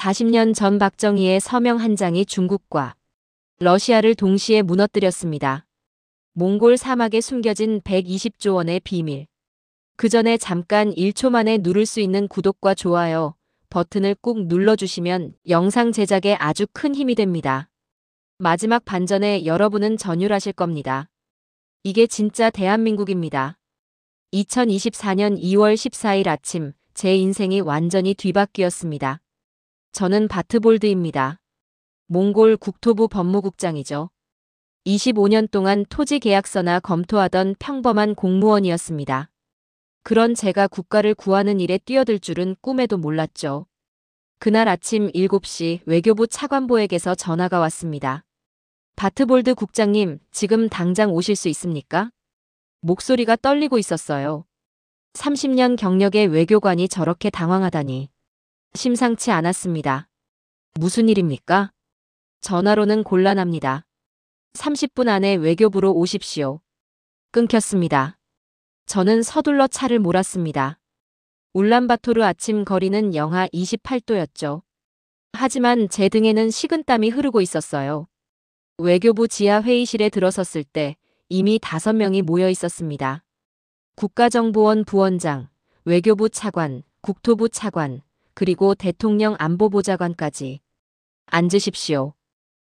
40년 전 박정희의 서명 한 장이 중국과 러시아를 동시에 무너뜨렸습니다. 몽골 사막에 숨겨진 120조 원의 비밀. 그 전에 잠깐 1초 만에 누를 수 있는 구독과 좋아요 버튼을 꾹 눌러주시면 영상 제작에 아주 큰 힘이 됩니다. 마지막 반전에 여러분은 전율하실 겁니다. 이게 진짜 대한민국입니다. 2024년 2월 14일 아침 제 인생이 완전히 뒤바뀌었습니다. 저는 바트볼드입니다. 몽골 국토부 법무국장이죠. 25년 동안 토지 계약서나 검토하던 평범한 공무원이었습니다. 그런 제가 국가를 구하는 일에 뛰어들 줄은 꿈에도 몰랐죠. 그날 아침 7시 외교부 차관보에게서 전화가 왔습니다. 바트볼드 국장님, 지금 당장 오실 수 있습니까? 목소리가 떨리고 있었어요. 30년 경력의 외교관이 저렇게 당황하다니. 심상치 않았습니다. 무슨 일입니까? 전화로는 곤란합니다. 30분 안에 외교부로 오십시오. 끊겼습니다. 저는 서둘러 차를 몰았습니다. 울란바토르 아침 거리는 영하 28도였죠. 하지만 제 등에는 식은땀이 흐르고 있었어요. 외교부 지하 회의실에 들어섰을 때 이미 5명이 모여 있었습니다. 국가정보원 부원장, 외교부 차관, 국토부 차관, 그리고 대통령 안보보좌관까지. 앉으십시오.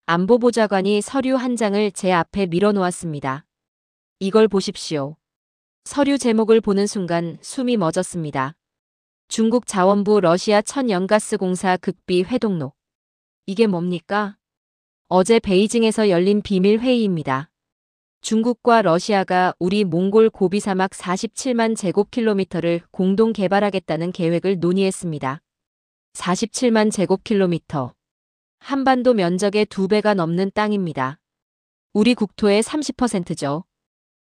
안보보좌관이 서류 한 장을 제 앞에 밀어놓았습니다. 이걸 보십시오. 서류 제목을 보는 순간 숨이 멎었습니다. 중국 자원부 러시아 천연가스공사 극비 회동록. 이게 뭡니까? 어제 베이징에서 열린 비밀 회의입니다. 중국과 러시아가 우리 몽골 고비 사막 47만 제곱킬로미터를 공동 개발하겠다는 계획을 논의했습니다. 47만 제곱킬로미터. 한반도 면적의 2배가 넘는 땅입니다. 우리 국토의 30%죠.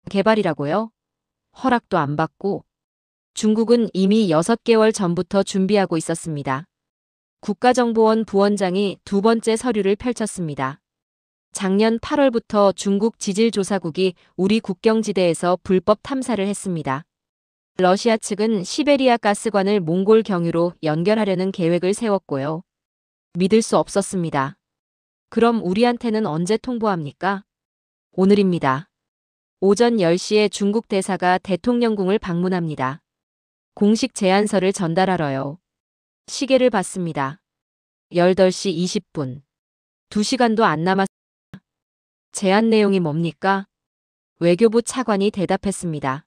개발이라고요? 허락도 안 받고. 중국은 이미 6개월 전부터 준비하고 있었습니다. 국가정보원 부원장이 두 번째 서류를 펼쳤습니다. 작년 8월부터 중국 지질조사국이 우리 국경지대에서 불법 탐사를 했습니다. 러시아 측은 시베리아 가스관을 몽골 경유로 연결하려는 계획을 세웠고요. 믿을 수 없었습니다. 그럼 우리한테는 언제 통보합니까? 오늘입니다. 오전 10시에 중국 대사가 대통령궁을 방문합니다. 공식 제안서를 전달하러요. 시계를 봤습니다. 18시 20분. 2시간도 안 남았습니다. 제안 내용이 뭡니까? 외교부 차관이 대답했습니다.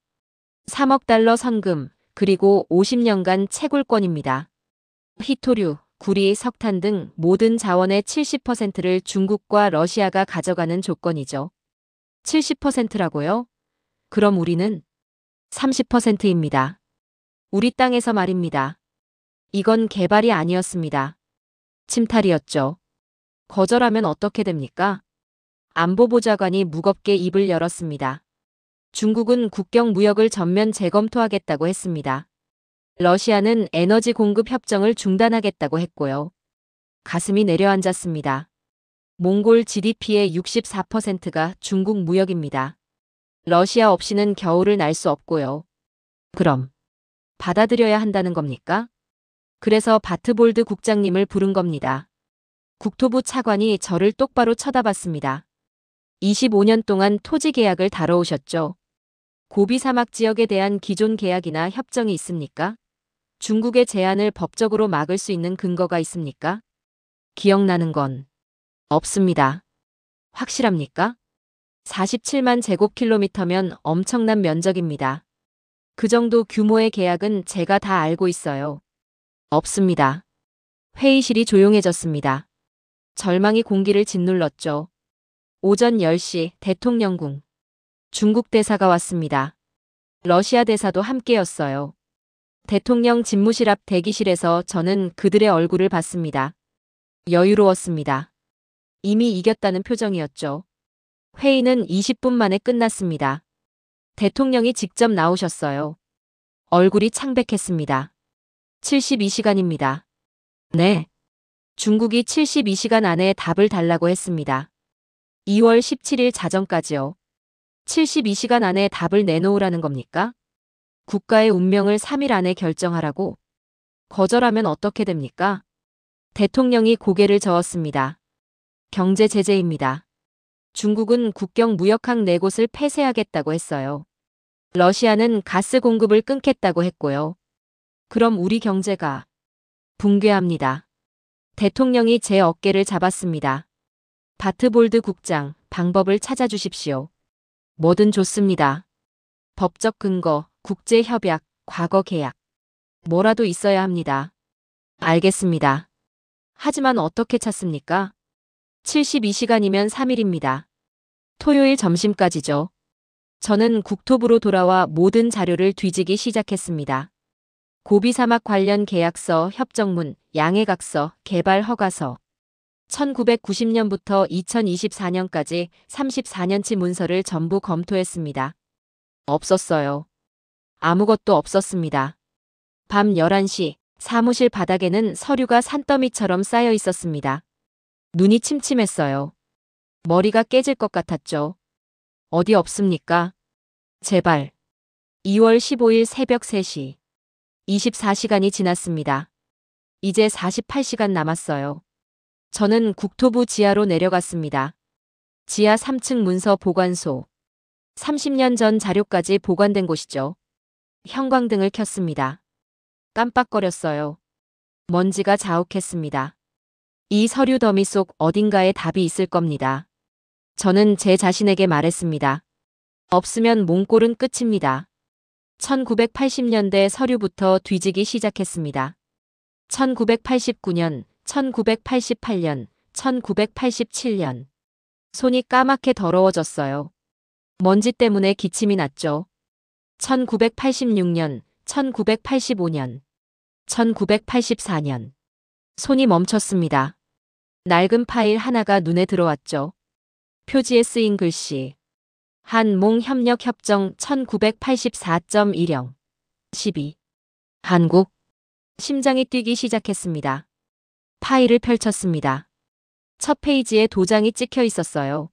3억 달러 선금, 그리고 50년간 채굴권입니다. 희토류, 구리, 석탄 등 모든 자원의 70%를 중국과 러시아가 가져가는 조건이죠. 70%라고요? 그럼 우리는 30%입니다. 우리 땅에서 말입니다. 이건 개발이 아니었습니다. 침탈이었죠. 거절하면 어떻게 됩니까? 안보보좌관이 무겁게 입을 열었습니다. 중국은 국경 무역을 전면 재검토하겠다고 했습니다. 러시아는 에너지 공급 협정을 중단하겠다고 했고요. 가슴이 내려앉았습니다. 몽골 GDP의 64%가 중국 무역입니다. 러시아 없이는 겨울을 날 수 없고요. 그럼 받아들여야 한다는 겁니까? 그래서 바트볼드 국장님을 부른 겁니다. 국토부 차관이 저를 똑바로 쳐다봤습니다. 25년 동안 토지 계약을 다뤄오셨죠. 고비 사막 지역에 대한 기존 계약이나 협정이 있습니까? 중국의 제안을 법적으로 막을 수 있는 근거가 있습니까? 기억나는 건 없습니다. 확실합니까? 47만 제곱킬로미터면 엄청난 면적입니다. 그 정도 규모의 계약은 제가 다 알고 있어요. 없습니다. 회의실이 조용해졌습니다. 절망이 공기를 짓눌렀죠. 오전 10시 대통령궁. 중국 대사가 왔습니다. 러시아 대사도 함께였어요. 대통령 집무실 앞 대기실에서 저는 그들의 얼굴을 봤습니다. 여유로웠습니다. 이미 이겼다는 표정이었죠. 회의는 20분 만에 끝났습니다. 대통령이 직접 나오셨어요. 얼굴이 창백했습니다. 72시간입니다. 네. 중국이 72시간 안에 답을 달라고 했습니다. 2월 17일 자정까지요. 72시간 안에 답을 내놓으라는 겁니까? 국가의 운명을 3일 안에 결정하라고? 거절하면 어떻게 됩니까? 대통령이 고개를 저었습니다. 경제 제재입니다. 중국은 국경 무역항 4곳을 폐쇄하겠다고 했어요. 러시아는 가스 공급을 끊겠다고 했고요. 그럼 우리 경제가 붕괴합니다. 대통령이 제 어깨를 잡았습니다. 바트볼드 국장, 방법을 찾아주십시오. 뭐든 좋습니다. 법적 근거, 국제협약, 과거 계약. 뭐라도 있어야 합니다. 알겠습니다. 하지만 어떻게 찾습니까? 72시간이면 3일입니다. 토요일 점심까지죠. 저는 국토부로 돌아와 모든 자료를 뒤지기 시작했습니다. 고비사막 관련 계약서, 협정문, 양해각서, 개발 허가서. 1990년부터 2024년까지 34년치 문서를 전부 검토했습니다. 없었어요. 아무것도 없었습니다. 밤 11시 사무실 바닥에는 서류가 산더미처럼 쌓여 있었습니다. 눈이 침침했어요. 머리가 깨질 것 같았죠. 어디 없습니까? 제발. 2월 15일 새벽 3시. 24시간이 지났습니다. 이제 48시간 남았어요. 저는 국토부 지하로 내려갔습니다. 지하 3층 문서 보관소. 30년 전 자료까지 보관된 곳이죠. 형광등을 켰습니다. 깜빡거렸어요. 먼지가 자욱했습니다. 이 서류 더미 속 어딘가에 답이 있을 겁니다. 저는 제 자신에게 말했습니다. 없으면 몽골은 끝입니다. 1980년대 서류부터 뒤지기 시작했습니다. 1989년, 1988년, 1987년. 손이 까맣게 더러워졌어요. 먼지 때문에 기침이 났죠. 1986년, 1985년, 1984년. 손이 멈췄습니다. 낡은 파일 하나가 눈에 들어왔죠. 표지에 쓰인 글씨. 한몽협력협정 1984.10 12. 한국. 심장이 뛰기 시작했습니다. 파일을 펼쳤습니다. 첫 페이지에 도장이 찍혀 있었어요.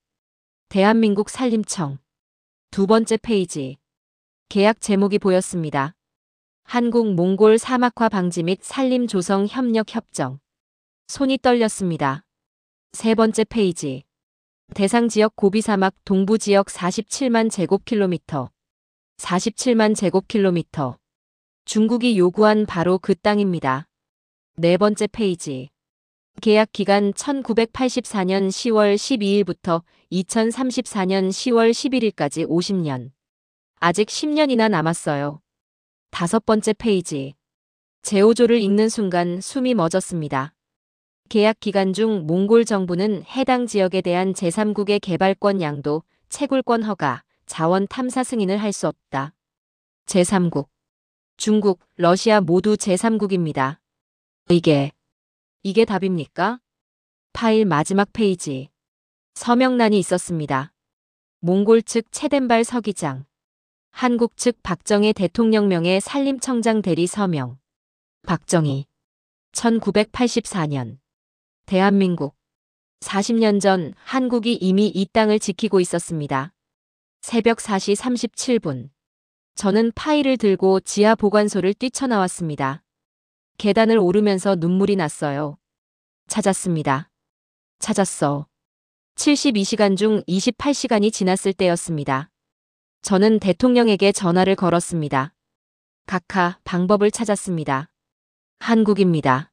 대한민국 산림청. 두 번째 페이지. 계약 제목이 보였습니다. 한국 몽골 사막화 방지 및 산림 조성 협력 협정. 손이 떨렸습니다. 세 번째 페이지. 대상 지역 고비사막 동부 지역 47만 제곱킬로미터. 47만 제곱킬로미터. 중국이 요구한 바로 그 땅입니다. 네 번째 페이지. 계약 기간 1984년 10월 12일부터 2034년 10월 11일까지 50년. 아직 10년이나 남았어요. 다섯 번째 페이지. 제오조를 읽는 순간 숨이 멎었습니다. 계약 기간 중 몽골 정부는 해당 지역에 대한 제3국의 개발권 양도, 채굴권 허가, 자원 탐사 승인을 할 수 없다. 제3국. 중국, 러시아 모두 제3국입니다. 이게 답입니까? 파일 마지막 페이지. 서명란이 있었습니다. 몽골 측 체덴발 서기장. 한국 측 박정희 대통령명의 산림청장 대리 서명. 박정희. 1984년. 대한민국. 40년 전 한국이 이미 이 땅을 지키고 있었습니다. 새벽 4시 37분. 저는 파일을 들고 지하 보관소를 뛰쳐나왔습니다. 계단을 오르면서 눈물이 났어요. 찾았습니다. 찾았어. 72시간 중 28시간이 지났을 때였습니다. 저는 대통령에게 전화를 걸었습니다. 각하, 방법을 찾았습니다. 한국입니다.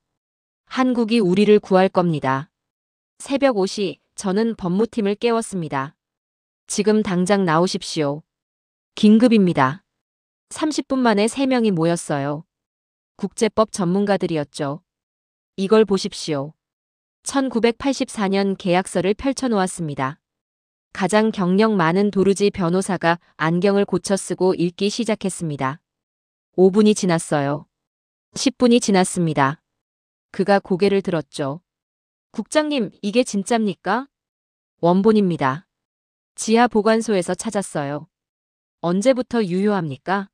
한국이 우리를 구할 겁니다. 새벽 5시 저는 법무팀을 깨웠습니다. 지금 당장 나오십시오. 긴급입니다. 30분 만에 3명이 모였어요. 국제법 전문가들이었죠. 이걸 보십시오. 1984년 계약서를 펼쳐놓았습니다. 가장 경력 많은 도르지 변호사가 안경을 고쳐 쓰고 읽기 시작했습니다. 5분이 지났어요. 10분이 지났습니다. 그가 고개를 들었죠. 국장님, 이게 진짜입니까? 원본입니다. 지하 보관소에서 찾았어요. 언제부터 유효합니까?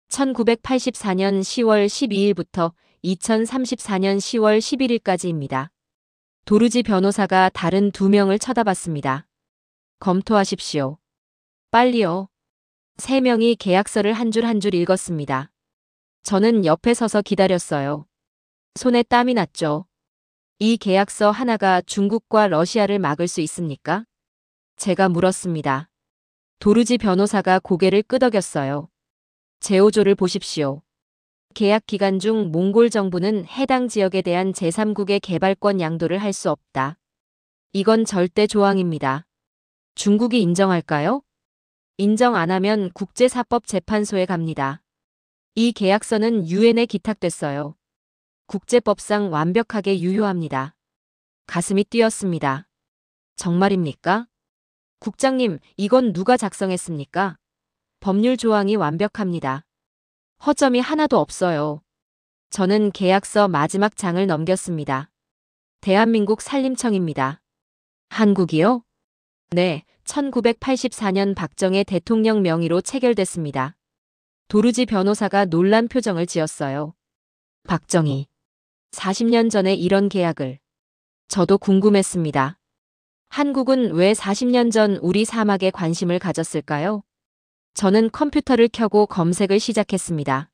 1984년 10월 12일부터 2034년 10월 11일까지입니다. 도르지 변호사가 다른 2명을 쳐다봤습니다. 검토하십시오. 빨리요. 3명이 계약서를 한 줄 한 줄 읽었습니다. 저는 옆에 서서 기다렸어요. 손에 땀이 났죠. 이 계약서 하나가 중국과 러시아를 막을 수 있습니까? 제가 물었습니다. 도르지 변호사가 고개를 끄덕였어요. 제오조를 보십시오. 계약 기간 중 몽골 정부는 해당 지역에 대한 제3국의 개발권 양도를 할 수 없다. 이건 절대 조항입니다. 중국이 인정할까요? 인정 안 하면 국제사법재판소에 갑니다. 이 계약서는 유엔에 기탁됐어요. 국제법상 완벽하게 유효합니다. 가슴이 뛰었습니다. 정말입니까? 국장님, 이건 누가 작성했습니까? 법률 조항이 완벽합니다. 허점이 하나도 없어요. 저는 계약서 마지막 장을 넘겼습니다. 대한민국 산림청입니다. 한국이요? 네, 1984년 박정희 대통령 명의로 체결됐습니다. 도르지 변호사가 놀란 표정을 지었어요. 박정희. 40년 전에 이런 계약을. 저도 궁금했습니다. 한국은 왜 40년 전 우리 사막에 관심을 가졌을까요? 저는 컴퓨터를 켜고 검색을 시작했습니다.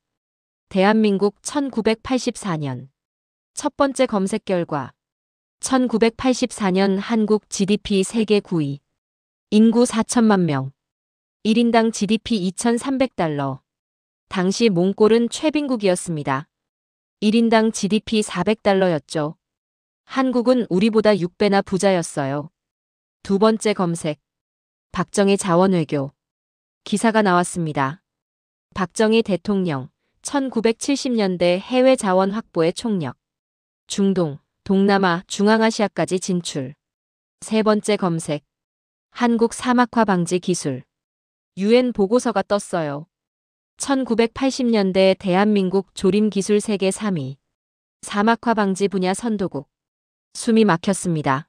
대한민국 1984년. 첫 번째 검색 결과. 1984년 한국 GDP 세계 9위. 인구 4천만 명. 1인당 GDP 2,300달러. 당시 몽골은 최빈국이었습니다. 1인당 GDP 400달러였죠. 한국은 우리보다 6배나 부자였어요. 두 번째 검색. 박정희 자원외교. 기사가 나왔습니다. 박정희 대통령 1970년대 해외 자원 확보에 총력. 중동, 동남아, 중앙아시아까지 진출. 세 번째 검색. 한국 사막화 방지 기술. 유엔 보고서가 떴어요. 1980년대 대한민국 조림 기술 세계 3위. 사막화 방지 분야 선도국. 숨이 막혔습니다.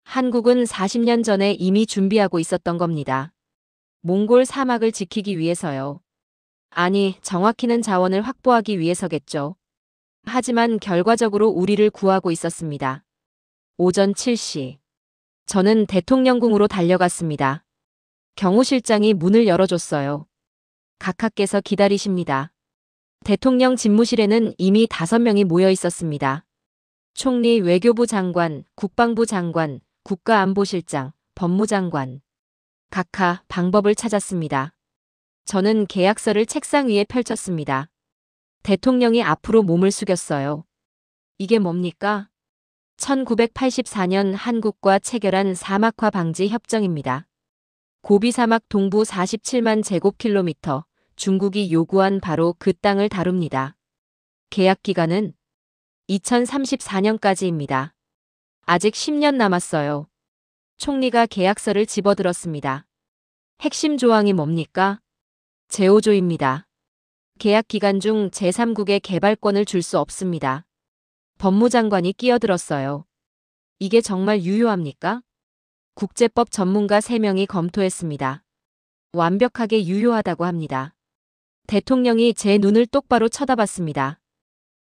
한국은 40년 전에 이미 준비하고 있었던 겁니다. 몽골 사막을 지키기 위해서요. 아니, 정확히는 자원을 확보하기 위해서겠죠. 하지만 결과적으로 우리를 구하고 있었습니다. 오전 7시. 저는 대통령궁으로 달려갔습니다. 경호실장이 문을 열어줬어요. 각하께서 기다리십니다. 대통령 집무실에는 이미 5명이 모여 있었습니다. 총리, 외교부 장관, 국방부 장관, 국가안보실장, 법무장관. 각하, 방법을 찾았습니다. 저는 계약서를 책상 위에 펼쳤습니다. 대통령이 앞으로 몸을 숙였어요. 이게 뭡니까? 1984년 한국과 체결한 사막화 방지 협정입니다. 고비 사막 동부 47만 제곱킬로미터, 중국이 요구한 바로 그 땅을 다룹니다. 계약 기간은 2034년까지입니다. 아직 10년 남았어요. 총리가 계약서를 집어들었습니다. 핵심 조항이 뭡니까? 제5조입니다. 계약 기간 중 제3국에 개발권을 줄 수 없습니다. 법무장관이 끼어들었어요. 이게 정말 유효합니까? 국제법 전문가 3명이 검토했습니다. 완벽하게 유효하다고 합니다. 대통령이 제 눈을 똑바로 쳐다봤습니다.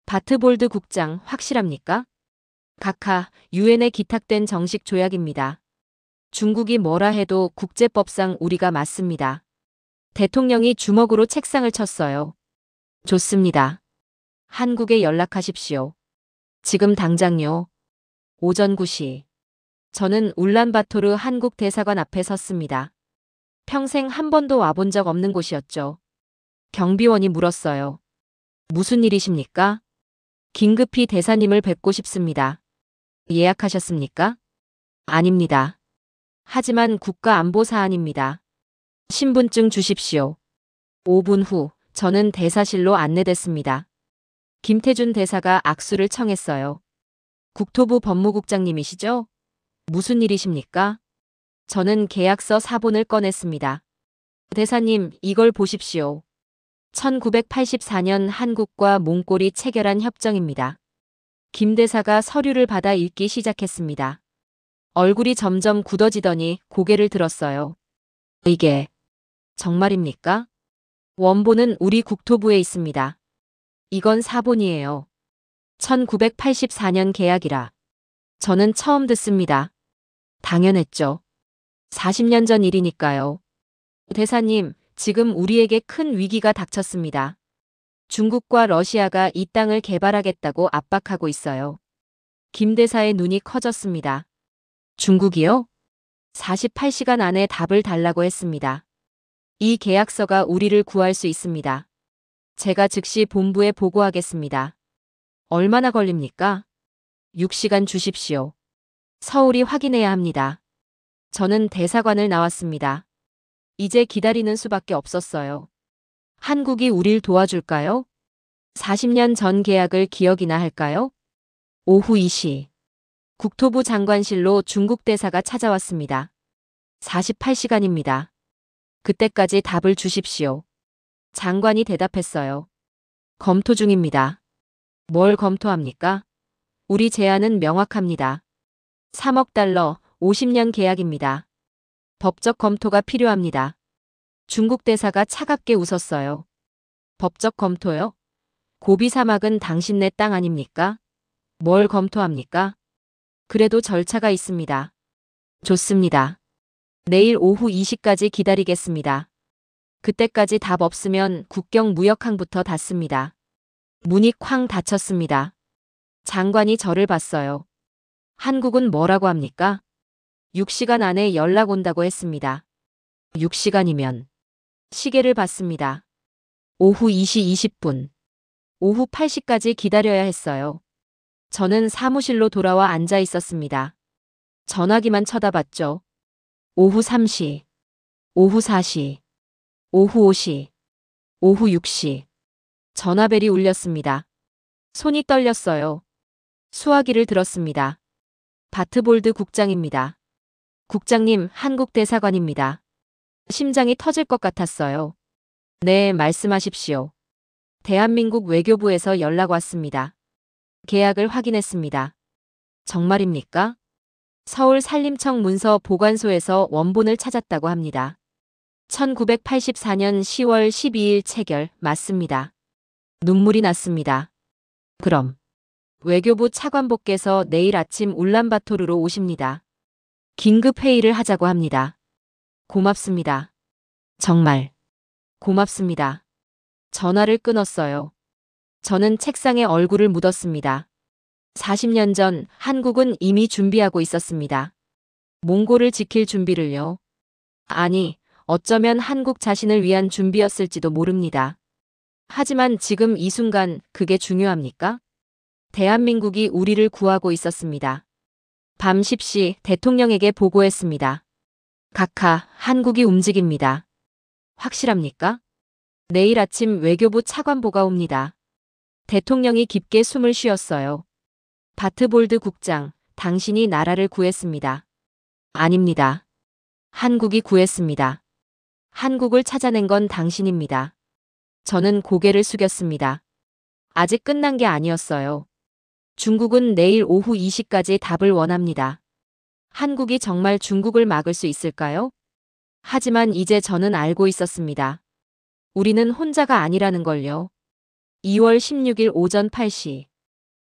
바트볼드 국장, 확실합니까? 각하, 유엔에 기탁된 정식 조약입니다. 중국이 뭐라 해도 국제법상 우리가 맞습니다. 대통령이 주먹으로 책상을 쳤어요. 좋습니다. 한국에 연락하십시오. 지금 당장요. 오전 9시. 저는 울란바토르 한국 대사관 앞에 섰습니다. 평생 한 번도 와본 적 없는 곳이었죠. 경비원이 물었어요. 무슨 일이십니까? 긴급히 대사님을 뵙고 싶습니다. 예약하셨습니까? 아닙니다. 하지만 국가안보 사안입니다. 신분증 주십시오. 5분 후 저는 대사실로 안내됐습니다. 김태준 대사가 악수를 청했어요. 국토부 법무국장님이시죠? 무슨 일이십니까? 저는 계약서 사본을 꺼냈습니다. 대사님, 이걸 보십시오. 1984년 한국과 몽골이 체결한 협정입니다. 김 대사가 서류를 받아 읽기 시작했습니다. 얼굴이 점점 굳어지더니 고개를 들었어요. 이게 정말입니까? 원본은 우리 국토부에 있습니다. 이건 사본이에요. 1984년 계약이라. 저는 처음 듣습니다. 당연했죠. 40년 전 일이니까요. 대사님, 지금 우리에게 큰 위기가 닥쳤습니다. 중국과 러시아가 이 땅을 개발하겠다고 압박하고 있어요. 김 대사의 눈이 커졌습니다. 중국이요? 48시간 안에 답을 달라고 했습니다. 이 계약서가 우리를 구할 수 있습니다. 제가 즉시 본부에 보고하겠습니다. 얼마나 걸립니까? 6시간 주십시오. 서울이 확인해야 합니다. 저는 대사관을 나왔습니다. 이제 기다리는 수밖에 없었어요. 한국이 우릴 도와줄까요? 40년 전 계약을 기억이나 할까요? 오후 2시. 국토부 장관실로 중국 대사가 찾아왔습니다. 48시간입니다. 그때까지 답을 주십시오. 장관이 대답했어요. 검토 중입니다. 뭘 검토합니까? 우리 제안은 명확합니다. 3억 달러, 50년 계약입니다. 법적 검토가 필요합니다. 중국 대사가 차갑게 웃었어요. 법적 검토요? 고비 사막은 당신네 땅 아닙니까? 뭘 검토합니까? 그래도 절차가 있습니다. 좋습니다. 내일 오후 2시까지 기다리겠습니다. 그때까지 답 없으면 국경무역항부터 닫습니다. 문이 쾅 닫혔습니다. 장관이 저를 봤어요. 한국은 뭐라고 합니까? 6시간 안에 연락 온다고 했습니다. 6시간이면 시계를 봤습니다. 오후 2시 20분. 오후 8시까지 기다려야 했어요. 저는 사무실로 돌아와 앉아 있었습니다. 전화기만 쳐다봤죠. 오후 3시, 오후 4시, 오후 5시, 오후 6시. 전화벨이 울렸습니다. 손이 떨렸어요. 수화기를 들었습니다. 바트볼드 국장입니다. 국장님, 한국 대사관입니다. 심장이 터질 것 같았어요. 네, 말씀하십시오. 대한민국 외교부에서 연락 왔습니다. 계약을 확인했습니다. 정말입니까? 서울 산림청 문서 보관소에서 원본을 찾았다고 합니다. 1984년 10월 12일 체결 맞습니다. 눈물이 났습니다. 그럼 외교부 차관보께서 내일 아침 울란바토르로 오십니다. 긴급 회의를 하자고 합니다. 고맙습니다. 정말 고맙습니다. 전화를 끊었어요. 저는 책상에 얼굴을 묻었습니다. 40년 전 한국은 이미 준비하고 있었습니다. 몽골을 지킬 준비를요. 아니, 어쩌면 한국 자신을 위한 준비였을지도 모릅니다. 하지만 지금 이 순간 그게 중요합니까? 대한민국이 우리를 구하고 있었습니다. 밤 10시 대통령에게 보고했습니다. 각하, 한국이 움직입니다. 확실합니까? 내일 아침 외교부 차관보가 옵니다. 대통령이 깊게 숨을 쉬었어요. 바트볼드 국장, 당신이 나라를 구했습니다. 아닙니다. 한국이 구했습니다. 한국을 찾아낸 건 당신입니다. 저는 고개를 숙였습니다. 아직 끝난 게 아니었어요. 중국은 내일 오후 2시까지 답을 원합니다. 한국이 정말 중국을 막을 수 있을까요? 하지만 이제 저는 알고 있었습니다. 우리는 혼자가 아니라는 걸요. 2월 16일 오전 8시.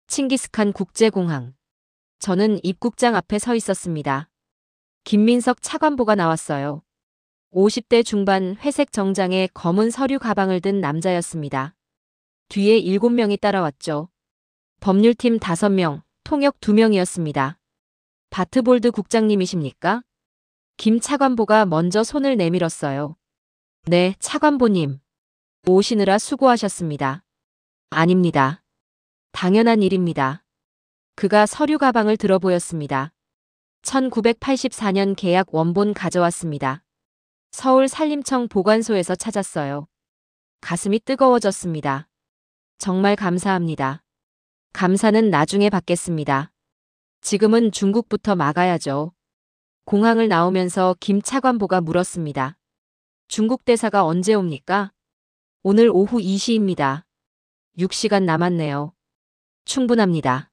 칭기스칸 국제공항. 저는 입국장 앞에 서 있었습니다. 김민석 차관보가 나왔어요. 50대 중반 회색 정장에 검은 서류 가방을 든 남자였습니다. 뒤에 7명이 따라왔죠. 법률팀 5명, 통역 2명이었습니다. 바트볼드 국장님이십니까? 김 차관보가 먼저 손을 내밀었어요. 네, 차관보님. 오시느라 수고하셨습니다. 아닙니다. 당연한 일입니다. 그가 서류 가방을 들어 보였습니다. 1984년 계약 원본 가져왔습니다. 서울 산림청 보관소에서 찾았어요. 가슴이 뜨거워졌습니다. 정말 감사합니다. 감사는 나중에 받겠습니다. 지금은 중국부터 막아야죠. 공항을 나오면서 김 차관보가 물었습니다. 중국 대사가 언제 옵니까? 오늘 오후 2시입니다. 6시간 남았네요. 충분합니다.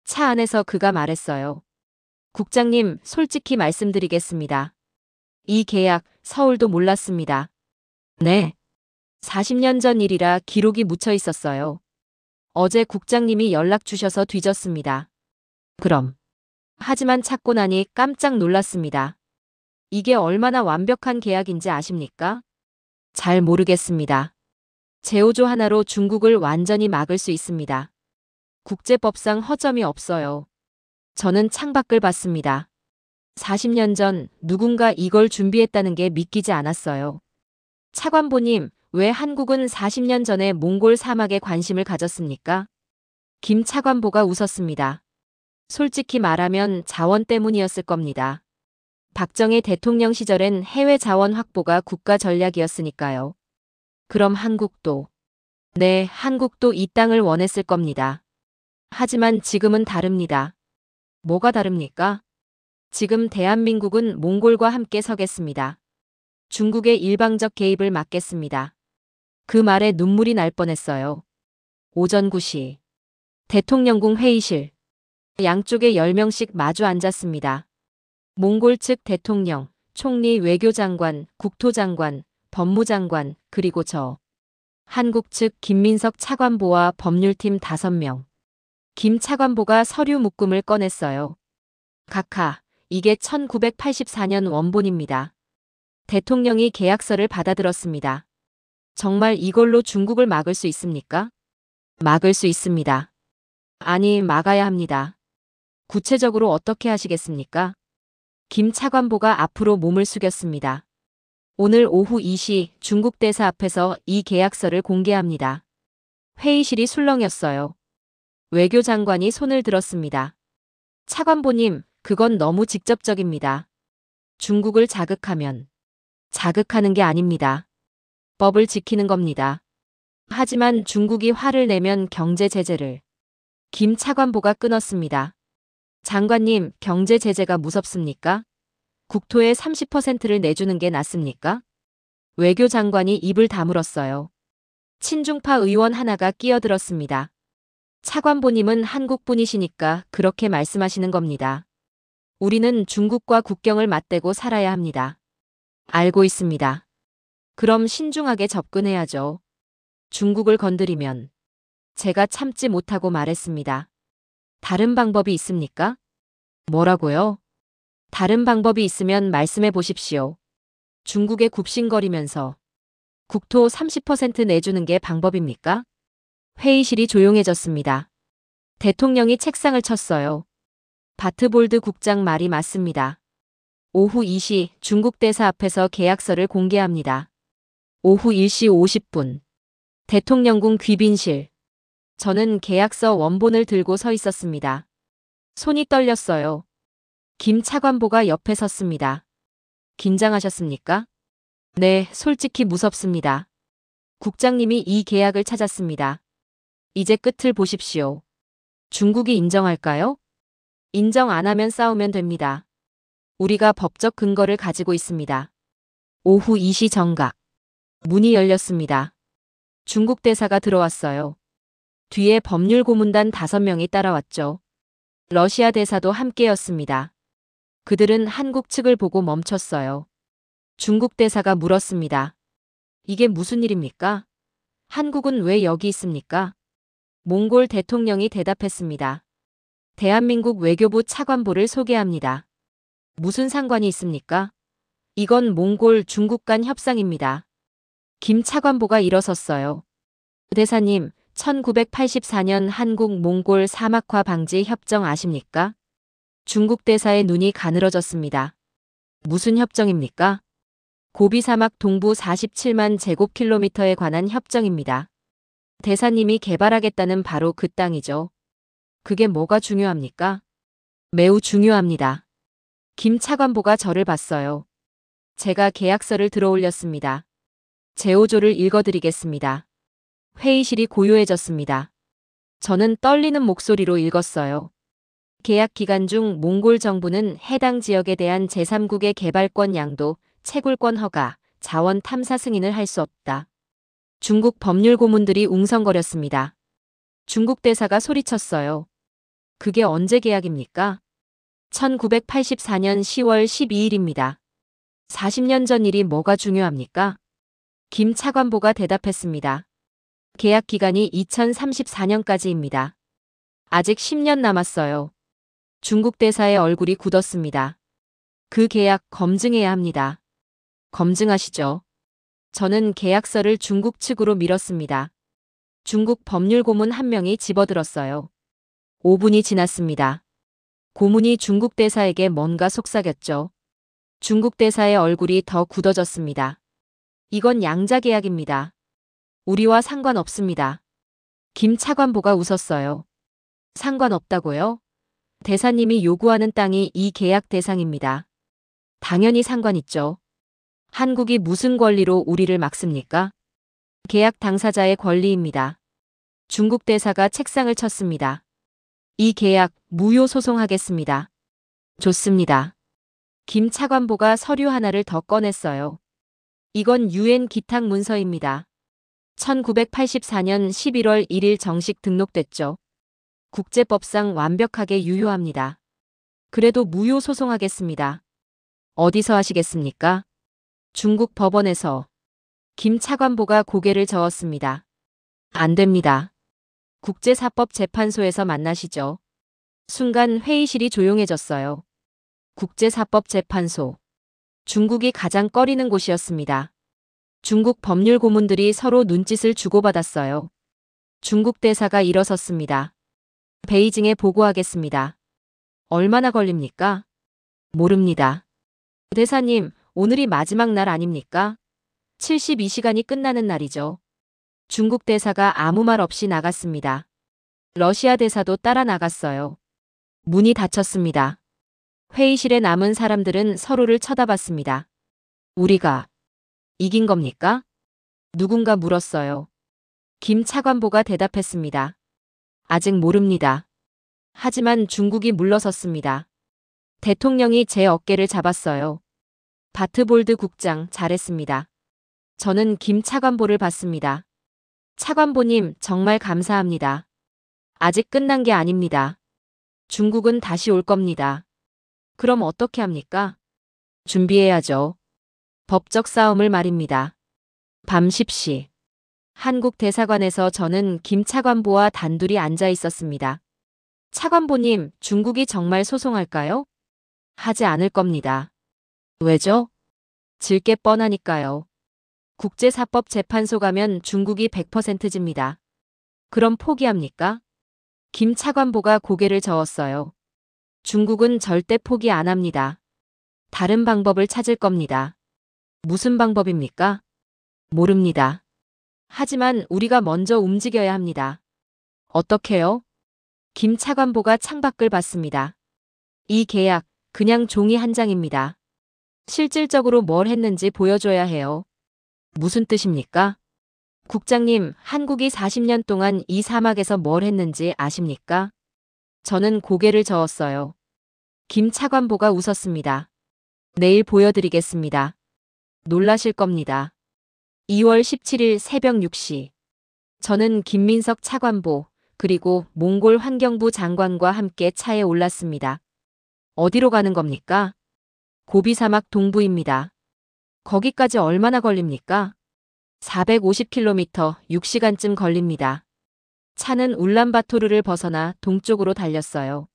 차 안에서 그가 말했어요. 국장님, 솔직히 말씀드리겠습니다. 이 계약, 서울도 몰랐습니다. 네. 40년 전 일이라 기록이 묻혀 있었어요. 어제 국장님이 연락 주셔서 뒤졌습니다. 그럼. 하지만 찾고 나니 깜짝 놀랐습니다. 이게 얼마나 완벽한 계약인지 아십니까? 잘 모르겠습니다. 제오조 하나로 중국을 완전히 막을 수 있습니다. 국제법상 허점이 없어요. 저는 창밖을 봤습니다. 40년 전 누군가 이걸 준비했다는 게 믿기지 않았어요. 차관보님, 왜 한국은 40년 전에 몽골 사막에 관심을 가졌습니까? 김 차관보가 웃었습니다. 솔직히 말하면 자원 때문이었을 겁니다. 박정희 대통령 시절엔 해외 자원 확보가 국가 전략이었으니까요. 그럼 한국도, 네, 한국도 이 땅을 원했을 겁니다. 하지만 지금은 다릅니다. 뭐가 다릅니까? 지금 대한민국은 몽골과 함께 서겠습니다. 중국의 일방적 개입을 막겠습니다. 그 말에 눈물이 날 뻔했어요. 오전 9시. 대통령궁 회의실. 양쪽에 10명씩 마주 앉았습니다. 몽골 측 대통령, 총리, 외교장관, 국토장관, 법무장관, 그리고 저. 한국 측 김민석 차관보와 법률팀 5명. 김 차관보가 서류 묶음을 꺼냈어요. 각하, 이게 1984년 원본입니다. 대통령이 계약서를 받아들었습니다. 정말 이걸로 중국을 막을 수 있습니까? 막을 수 있습니다. 아니, 막아야 합니다. 구체적으로 어떻게 하시겠습니까? 김 차관보가 앞으로 몸을 숙였습니다. 오늘 오후 2시 중국 대사 앞에서 이 계약서를 공개합니다. 회의실이 술렁였어요. 외교장관이 손을 들었습니다. 차관보님, 그건 너무 직접적입니다. 중국을 자극하면 자극하는 게 아닙니다. 법을 지키는 겁니다. 하지만 중국이 화를 내면 경제 제재를. 김 차관보가 끊었습니다. 장관님, 경제 제재가 무섭습니까? 국토의 30%를 내주는 게 낫습니까? 외교장관이 입을 다물었어요. 친중파 의원 하나가 끼어들었습니다. 차관보님은 한국분이시니까 그렇게 말씀하시는 겁니다. 우리는 중국과 국경을 맞대고 살아야 합니다. 알고 있습니다. 그럼 신중하게 접근해야죠. 중국을 건드리면. 제가 참지 못하고 말했습니다. 다른 방법이 있습니까? 뭐라고요? 다른 방법이 있으면 말씀해 보십시오. 중국에 굽신거리면서 국토 30% 내주는 게 방법입니까? 회의실이 조용해졌습니다. 대통령이 책상을 쳤어요. 바트볼드 국장 말이 맞습니다. 오후 2시 중국 대사 앞에서 계약서를 공개합니다. 오후 1시 50분. 대통령궁 귀빈실. 저는 계약서 원본을 들고 서 있었습니다. 손이 떨렸어요. 김 차관보가 옆에 섰습니다. 긴장하셨습니까? 네, 솔직히 무섭습니다. 국장님이 이 계약을 찾았습니다. 이제 끝을 보십시오. 중국이 인정할까요? 인정 안 하면 싸우면 됩니다. 우리가 법적 근거를 가지고 있습니다. 오후 2시 정각. 문이 열렸습니다. 중국 대사가 들어왔어요. 뒤에 법률 고문단 5명이 따라왔죠. 러시아 대사도 함께였습니다. 그들은 한국 측을 보고 멈췄어요. 중국 대사가 물었습니다. 이게 무슨 일입니까? 한국은 왜 여기 있습니까? 몽골 대통령이 대답했습니다. 대한민국 외교부 차관보를 소개합니다. 무슨 상관이 있습니까? 이건 몽골 중국 간 협상입니다. 김 차관보가 일어섰어요. 대사님, 1984년 한국-몽골 사막화 방지 협정 아십니까? 중국 대사의 눈이 가늘어졌습니다. 무슨 협정입니까? 고비 사막 동부 47만 제곱킬로미터에 관한 협정입니다. 대사님이 개발하겠다는 바로 그 땅이죠. 그게 뭐가 중요합니까? 매우 중요합니다. 김 차관보가 저를 봤어요. 제가 계약서를 들어올렸습니다. 제5조를 읽어드리겠습니다. 회의실이 고요해졌습니다. 저는 떨리는 목소리로 읽었어요. 계약 기간 중 몽골 정부는 해당 지역에 대한 제3국의 개발권 양도, 채굴권 허가, 자원 탐사 승인을 할 수 없다. 중국 법률 고문들이 웅성거렸습니다. 중국 대사가 소리쳤어요. 그게 언제 계약입니까? 1984년 10월 12일입니다. 40년 전 일이 뭐가 중요합니까? 김 차관보가 대답했습니다. 계약 기간이 2034년까지입니다. 아직 10년 남았어요. 중국 대사의 얼굴이 굳었습니다. 그 계약 검증해야 합니다. 검증하시죠. 저는 계약서를 중국 측으로 밀었습니다. 중국 법률 고문 1명이 집어들었어요. 5분이 지났습니다. 고문이 중국 대사에게 뭔가 속삭였죠. 중국 대사의 얼굴이 더 굳어졌습니다. 이건 양자 계약입니다. 우리와 상관없습니다. 김 차관보가 웃었어요. 상관없다고요? 대사님이 요구하는 땅이 이 계약 대상입니다. 당연히 상관있죠. 한국이 무슨 권리로 우리를 막습니까? 계약 당사자의 권리입니다. 중국 대사가 책상을 쳤습니다. 이 계약 무효 소송하겠습니다. 좋습니다. 김 차관보가 서류 하나를 더 꺼냈어요. 이건 유엔 기탁 문서입니다. 1984년 11월 1일 정식 등록됐죠. 국제법상 완벽하게 유효합니다. 그래도 무효 소송하겠습니다. 어디서 하시겠습니까? 중국 법원에서. 김 차관보가 고개를 저었습니다. 안 됩니다. 국제사법재판소에서 만나시죠. 순간 회의실이 조용해졌어요. 국제사법재판소. 중국이 가장 꺼리는 곳이었습니다. 중국 법률 고문들이 서로 눈짓을 주고받았어요. 중국 대사가 일어섰습니다. 베이징에 보고하겠습니다. 얼마나 걸립니까? 모릅니다. 대사님, 오늘이 마지막 날 아닙니까? 72시간이 끝나는 날이죠. 중국 대사가 아무 말 없이 나갔습니다. 러시아 대사도 따라 나갔어요. 문이 닫혔습니다. 회의실에 남은 사람들은 서로를 쳐다봤습니다. 우리가 이긴 겁니까? 누군가 물었어요. 김 차관보가 대답했습니다. 아직 모릅니다. 하지만 중국이 물러섰습니다. 대통령이 제 어깨를 잡았어요. 바트볼드 국장, 잘했습니다. 저는 김 차관보를 봤습니다. 차관보님, 정말 감사합니다. 아직 끝난 게 아닙니다. 중국은 다시 올 겁니다. 그럼 어떻게 합니까? 준비해야죠. 법적 싸움을 말입니다. 밤 10시. 한국 대사관에서 저는 김 차관보와 단둘이 앉아 있었습니다. 차관보님, 중국이 정말 소송할까요? 하지 않을 겁니다. 왜죠? 질 게 뻔하니까요. 국제사법재판소 가면 중국이 100% 집니다. 그럼 포기합니까? 김 차관보가 고개를 저었어요. 중국은 절대 포기 안 합니다. 다른 방법을 찾을 겁니다. 무슨 방법입니까? 모릅니다. 하지만 우리가 먼저 움직여야 합니다. 어떻게요? 김 차관보가 창밖을 봤습니다. 이 계약, 그냥 종이 한 장입니다. 실질적으로 뭘 했는지 보여줘야 해요. 무슨 뜻입니까? 국장님, 한국이 40년 동안 이 사막에서 뭘 했는지 아십니까? 저는 고개를 저었어요. 김 차관보가 웃었습니다. 내일 보여드리겠습니다. 놀라실 겁니다. 2월 17일 새벽 6시. 저는 김민석 차관보, 그리고 몽골 환경부 장관과 함께 차에 올랐습니다. 어디로 가는 겁니까? 고비 사막 동부입니다. 거기까지 얼마나 걸립니까? 450km, 6시간쯤 걸립니다. 차는 울란바토르를 벗어나 동쪽으로 달렸어요.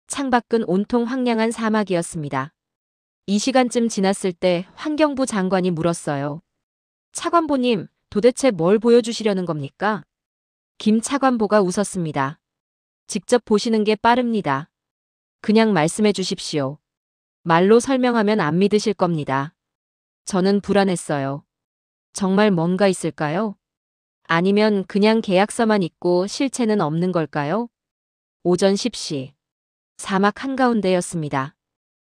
창밖은 온통 황량한 사막이었습니다. 2시간쯤 지났을 때 환경부 장관이 물었어요. 차관보님, 도대체 뭘 보여주시려는 겁니까? 김 차관보가 웃었습니다. 직접 보시는 게 빠릅니다. 그냥 말씀해 주십시오. 말로 설명하면 안 믿으실 겁니다. 저는 불안했어요. 정말 뭔가 있을까요? 아니면 그냥 계약서만 있고 실체는 없는 걸까요? 오전 10시. 사막 한가운데였습니다.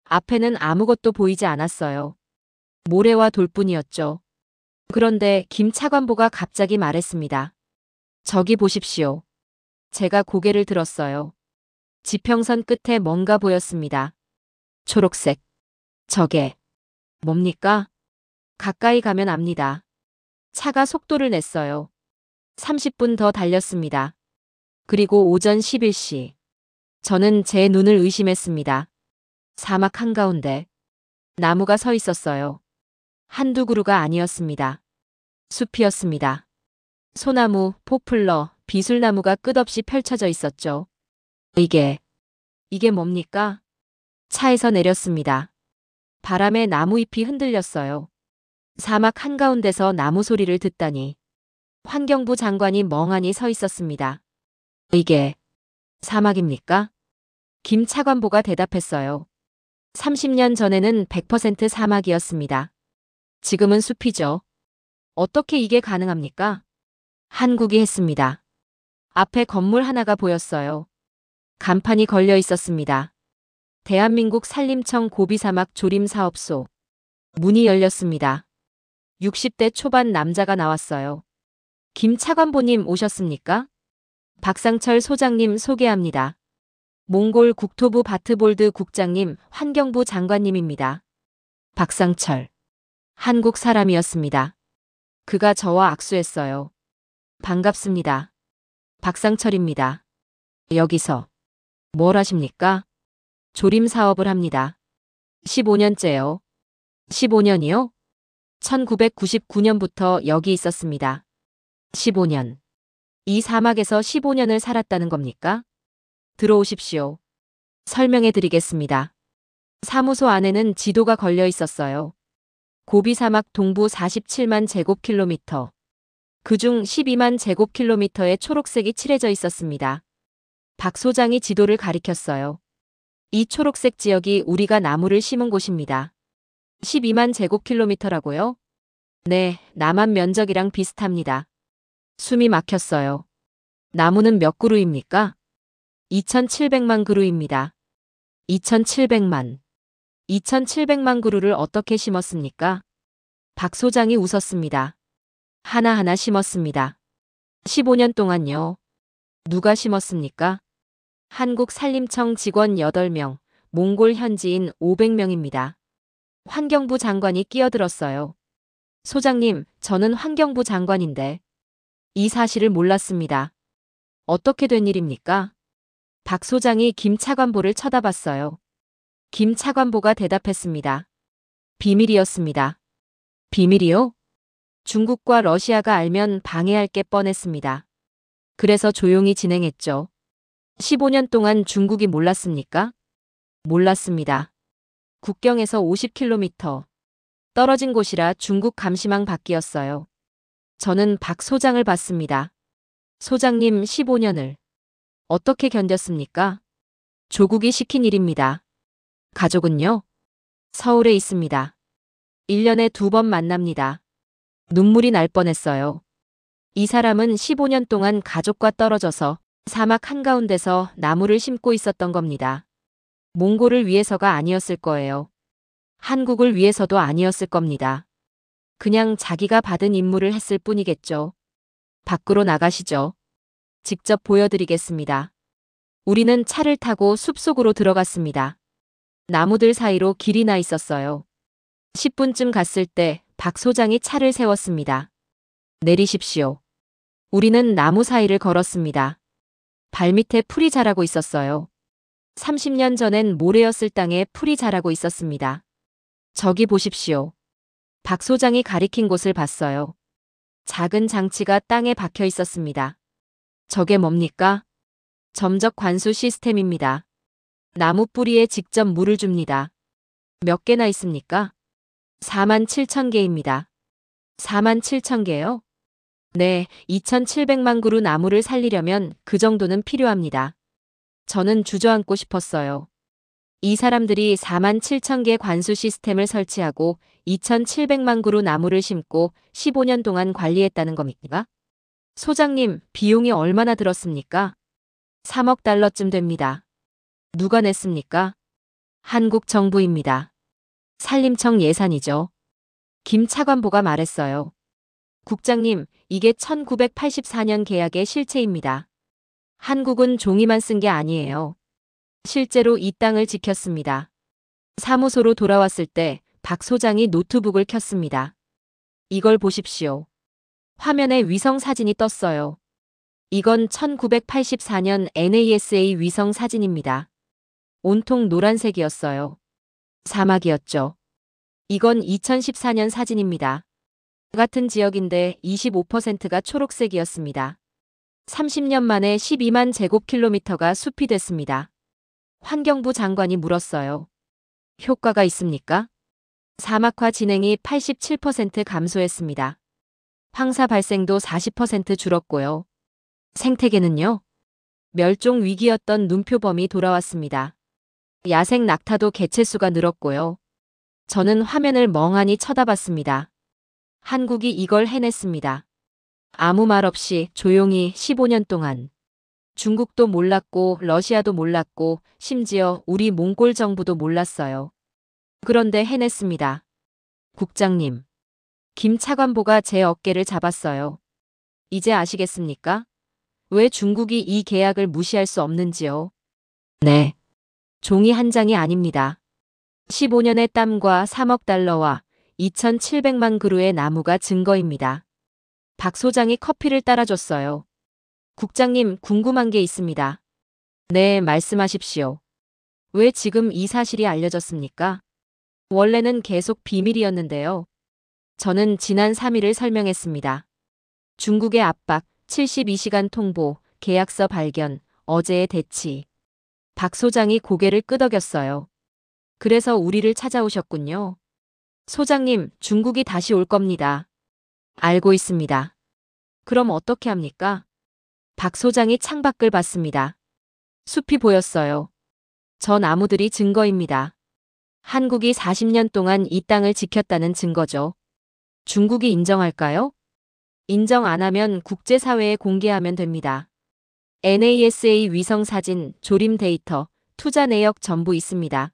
앞에는 아무것도 보이지 않았어요. 모래와 돌뿐이었죠. 그런데 김 차관보가 갑자기 말했습니다. 저기 보십시오. 제가 고개를 들었어요. 지평선 끝에 뭔가 보였습니다. 초록색. 저게 뭡니까? 가까이 가면 압니다. 차가 속도를 냈어요. 30분 더 달렸습니다. 그리고 오전 11시. 저는 제 눈을 의심했습니다. 사막 한가운데 나무가 서 있었어요. 한두 그루가 아니었습니다. 숲이었습니다. 소나무, 포플러, 비술나무가 끝없이 펼쳐져 있었죠. 이게 뭡니까? 차에서 내렸습니다. 바람에 나무잎이 흔들렸어요. 사막 한가운데서 나무 소리를 듣다니. 환경부 장관이 멍하니 서 있었습니다. 이게 사막입니까? 김 차관보가 대답했어요. 30년 전에는 100% 사막이었습니다. 지금은 숲이죠. 어떻게 이게 가능합니까? 한국이 했습니다. 앞에 건물 하나가 보였어요. 간판이 걸려 있었습니다. 대한민국 산림청 고비사막 조림사업소. 문이 열렸습니다. 60대 초반 남자가 나왔어요. 김 차관보님 오셨습니까? 박상철 소장님 소개합니다. 몽골 국토부 바트볼드 국장님, 환경부 장관님입니다. 박상철. 한국 사람이었습니다. 그가 저와 악수했어요. 반갑습니다. 박상철입니다. 여기서 뭘 하십니까? 조림 사업을 합니다. 15년째요. 15년이요? 1999년부터 여기 있었습니다. 15년. 이 사막에서 15년을 살았다는 겁니까? 들어오십시오. 설명해 드리겠습니다. 사무소 안에는 지도가 걸려 있었어요. 고비 사막 동부 47만 제곱킬로미터. 그중 12만 제곱킬로미터에 초록색이 칠해져 있었습니다. 박 소장이 지도를 가리켰어요. 이 초록색 지역이 우리가 나무를 심은 곳입니다. 12만 제곱킬로미터라고요? 네, 남한 면적이랑 비슷합니다. 숨이 막혔어요. 나무는 몇 그루입니까? 2,700만 그루입니다. 2,700만. 2,700만 그루를 어떻게 심었습니까? 박 소장이 웃었습니다. 하나하나 심었습니다. 15년 동안요. 누가 심었습니까? 한국 산림청 직원 8명, 몽골 현지인 500명입니다. 환경부 장관이 끼어들었어요. 소장님, 저는 환경부 장관인데. 이 사실을 몰랐습니다. 어떻게 된 일입니까? 박 소장이 김 차관보를 쳐다봤어요. 김 차관보가 대답했습니다. 비밀이었습니다. 비밀이요? 중국과 러시아가 알면 방해할 게 뻔했습니다. 그래서 조용히 진행했죠. 15년 동안 중국이 몰랐습니까? 몰랐습니다. 국경에서 50km 떨어진 곳이라 중국 감시망 밖이었어요. 저는 박 소장을 봤습니다. 소장님 15년을 어떻게 견뎠습니까? 조국이 시킨 일입니다. 가족은요? 서울에 있습니다. 1년에 2번 만납니다. 눈물이 날 뻔했어요. 이 사람은 15년 동안 가족과 떨어져서 사막 한가운데서 나무를 심고 있었던 겁니다. 몽골을 위해서가 아니었을 거예요. 한국을 위해서도 아니었을 겁니다. 그냥 자기가 받은 임무를 했을 뿐이겠죠. 밖으로 나가시죠. 직접 보여드리겠습니다. 우리는 차를 타고 숲속으로 들어갔습니다. 나무들 사이로 길이 나 있었어요. 10분쯤 갔을 때 박 소장이 차를 세웠습니다. 내리십시오. 우리는 나무 사이를 걸었습니다. 발밑에 풀이 자라고 있었어요. 30년 전엔 모래였을 땅에 풀이 자라고 있었습니다. 저기 보십시오. 박 소장이 가리킨 곳을 봤어요. 작은 장치가 땅에 박혀 있었습니다. 저게 뭡니까? 점적 관수 시스템입니다. 나무 뿌리에 직접 물을 줍니다. 몇 개나 있습니까? 47,000개입니다. 47,000개요? 네, 2,700만 그루 나무를 살리려면 그 정도는 필요합니다. 저는 주저앉고 싶었어요. 이 사람들이 47,000개 관수 시스템을 설치하고 2,700만 그루 나무를 심고 15년 동안 관리했다는 겁니까? 소장님, 비용이 얼마나 들었습니까? 3억 달러쯤 됩니다. 누가 냈습니까? 한국 정부입니다. 산림청 예산이죠. 김 차관보가 말했어요. 국장님, 이게 1984년 계약의 실체입니다. 한국은 종이만 쓴 게 아니에요. 실제로 이 땅을 지켰습니다. 사무소로 돌아왔을 때 박 소장이 노트북을 켰습니다. 이걸 보십시오. 화면에 위성 사진이 떴어요. 이건 1984년 NASA 위성 사진입니다. 온통 노란색이었어요. 사막이었죠. 이건 2014년 사진입니다. 같은 지역인데 25%가 초록색이었습니다. 30년 만에 12만 제곱킬로미터가 숲이 됐습니다. 환경부 장관이 물었어요. 효과가 있습니까? 사막화 진행이 87% 감소했습니다. 황사 발생도 40% 줄었고요. 생태계는요? 멸종 위기였던 눈표범이 돌아왔습니다. 야생 낙타도 개체수가 늘었고요. 저는 화면을 멍하니 쳐다봤습니다. 한국이 이걸 해냈습니다. 아무 말 없이 조용히 15년 동안. 중국도 몰랐고 러시아도 몰랐고 심지어 우리 몽골 정부도 몰랐어요. 그런데 해냈습니다. 국장님. 김 차관보가 제 어깨를 잡았어요. 이제 아시겠습니까? 왜 중국이 이 계약을 무시할 수 없는지요? 네. 종이 한 장이 아닙니다. 15년의 땀과 3억 달러와 2,700만 그루의 나무가 증거입니다. 박 소장이 커피를 따라줬어요. 국장님, 궁금한 게 있습니다. 네, 말씀하십시오. 왜 지금 이 사실이 알려졌습니까? 원래는 계속 비밀이었는데요. 저는 지난 3일을 설명했습니다. 중국의 압박, 72시간 통보, 계약서 발견, 어제의 대치. 박 소장이 고개를 끄덕였어요. 그래서 우리를 찾아오셨군요. 소장님, 중국이 다시 올 겁니다. 알고 있습니다. 그럼 어떻게 합니까? 박 소장이 창밖을 봤습니다. 숲이 보였어요. 저 나무들이 증거입니다. 한국이 40년 동안 이 땅을 지켰다는 증거죠. 중국이 인정할까요? 인정 안 하면 국제사회에 공개하면 됩니다. NASA 위성 사진, 조림 데이터, 투자 내역 전부 있습니다.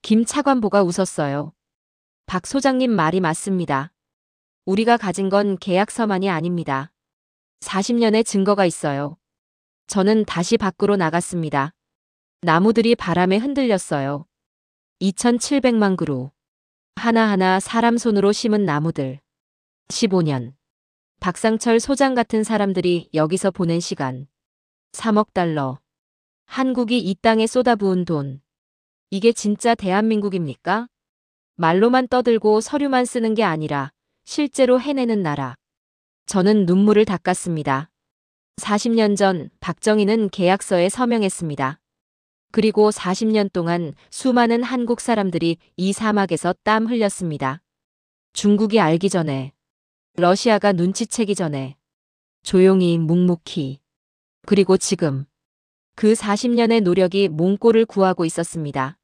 김 차관보가 웃었어요. 박 소장님 말이 맞습니다. 우리가 가진 건 계약서만이 아닙니다. 40년의 증거가 있어요. 저는 다시 밖으로 나갔습니다. 나무들이 바람에 흔들렸어요. 2,700만 그루. 하나하나 사람 손으로 심은 나무들. 15년. 박상철 소장 같은 사람들이 여기서 보낸 시간. 3억 달러. 한국이 이 땅에 쏟아부은 돈. 이게 진짜 대한민국입니까? 말로만 떠들고 서류만 쓰는 게 아니라 실제로 해내는 나라. 저는 눈물을 닦았습니다. 40년 전 박정희는 계약서에 서명했습니다. 그리고 40년 동안 수많은 한국 사람들이 이 사막에서 땀 흘렸습니다. 중국이 알기 전에, 러시아가 눈치채기 전에, 조용히 묵묵히. 그리고 지금 그 40년의 노력이 몽골을 구하고 있었습니다.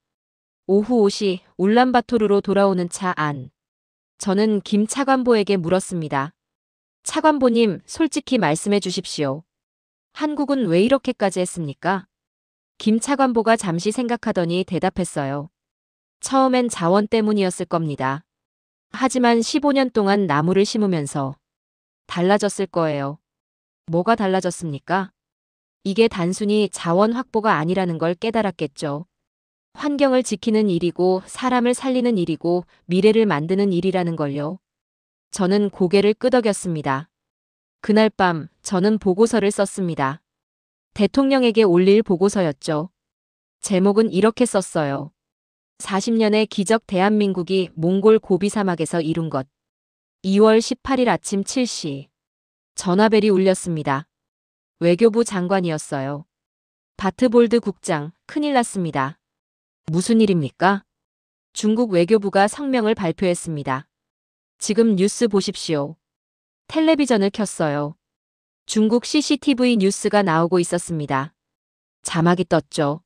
오후 5시 울란바토르로 돌아오는 차 안. 저는 김 차관보에게 물었습니다. 차관보님, 솔직히 말씀해 주십시오. 한국은 왜 이렇게까지 했습니까? 김 차관보가 잠시 생각하더니 대답했어요. 처음엔 자원 때문이었을 겁니다. 하지만 15년 동안 나무를 심으면서 달라졌을 거예요. 뭐가 달라졌습니까? 이게 단순히 자원 확보가 아니라는 걸 깨달았겠죠. 환경을 지키는 일이고 사람을 살리는 일이고 미래를 만드는 일이라는 걸요. 저는 고개를 끄덕였습니다. 그날 밤 저는 보고서를 썼습니다. 대통령에게 올릴 보고서였죠. 제목은 이렇게 썼어요. 40년의 기적 대한민국이 몽골 고비 사막에서 이룬 것. 2월 18일 아침 7시. 전화벨이 울렸습니다. 외교부 장관이었어요. 바트볼드 국장, 큰일 났습니다. 무슨 일입니까? 중국 외교부가 성명을 발표했습니다. 지금 뉴스 보십시오. 텔레비전을 켰어요. 중국 CCTV 뉴스가 나오고 있었습니다. 자막이 떴죠.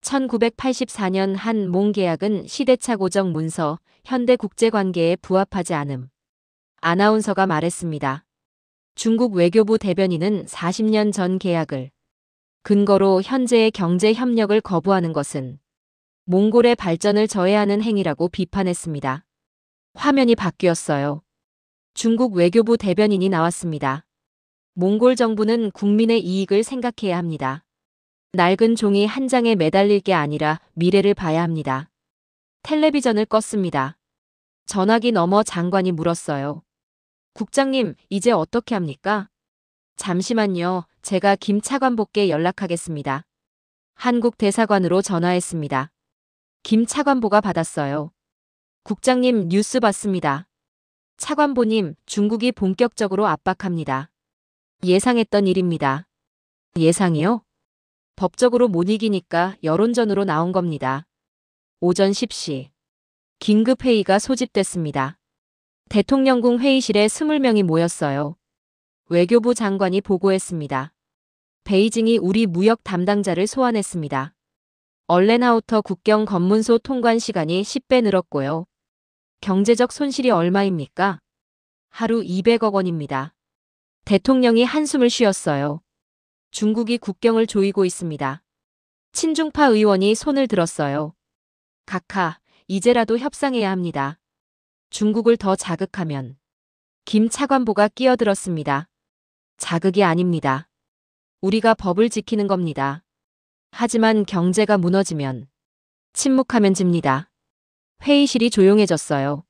1984년 한 몽 계약은 시대착 오적 문서, 현대 국제관계에 부합하지 않음. 아나운서가 말했습니다. 중국 외교부 대변인은 40년 전 계약을 근거로 현재의 경제 협력을 거부하는 것은 몽골의 발전을 저해하는 행위라고 비판했습니다. 화면이 바뀌었어요. 중국 외교부 대변인이 나왔습니다. 몽골 정부는 국민의 이익을 생각해야 합니다. 낡은 종이 한 장에 매달릴 게 아니라 미래를 봐야 합니다. 텔레비전을 껐습니다. 전화기 너머 장관이 물었어요. 국장님, 이제 어떻게 합니까? 잠시만요. 제가 김 차관보께 연락하겠습니다. 한국 대사관으로 전화했습니다. 김 차관보가 받았어요. 국장님, 뉴스 봤습니다. 차관보님, 중국이 본격적으로 압박합니다. 예상했던 일입니다. 예상이요? 법적으로 못 이기니까 여론전으로 나온 겁니다. 오전 10시. 긴급회의가 소집됐습니다. 대통령궁 회의실에 20명이 모였어요. 외교부 장관이 보고했습니다. 베이징이 우리 무역 담당자를 소환했습니다. 얼렌하우터 국경 검문소 통관 시간이 10배 늘었고요. 경제적 손실이 얼마입니까? 하루 200억 원입니다. 대통령이 한숨을 쉬었어요. 중국이 국경을 조이고 있습니다. 친중파 의원이 손을 들었어요. 각하, 이제라도 협상해야 합니다. 중국을 더 자극하면. 김 차관보가 끼어들었습니다. 자극이 아닙니다. 우리가 법을 지키는 겁니다. 하지만 경제가 무너지면, 침묵하면 집니다. 회의실이 조용해졌어요.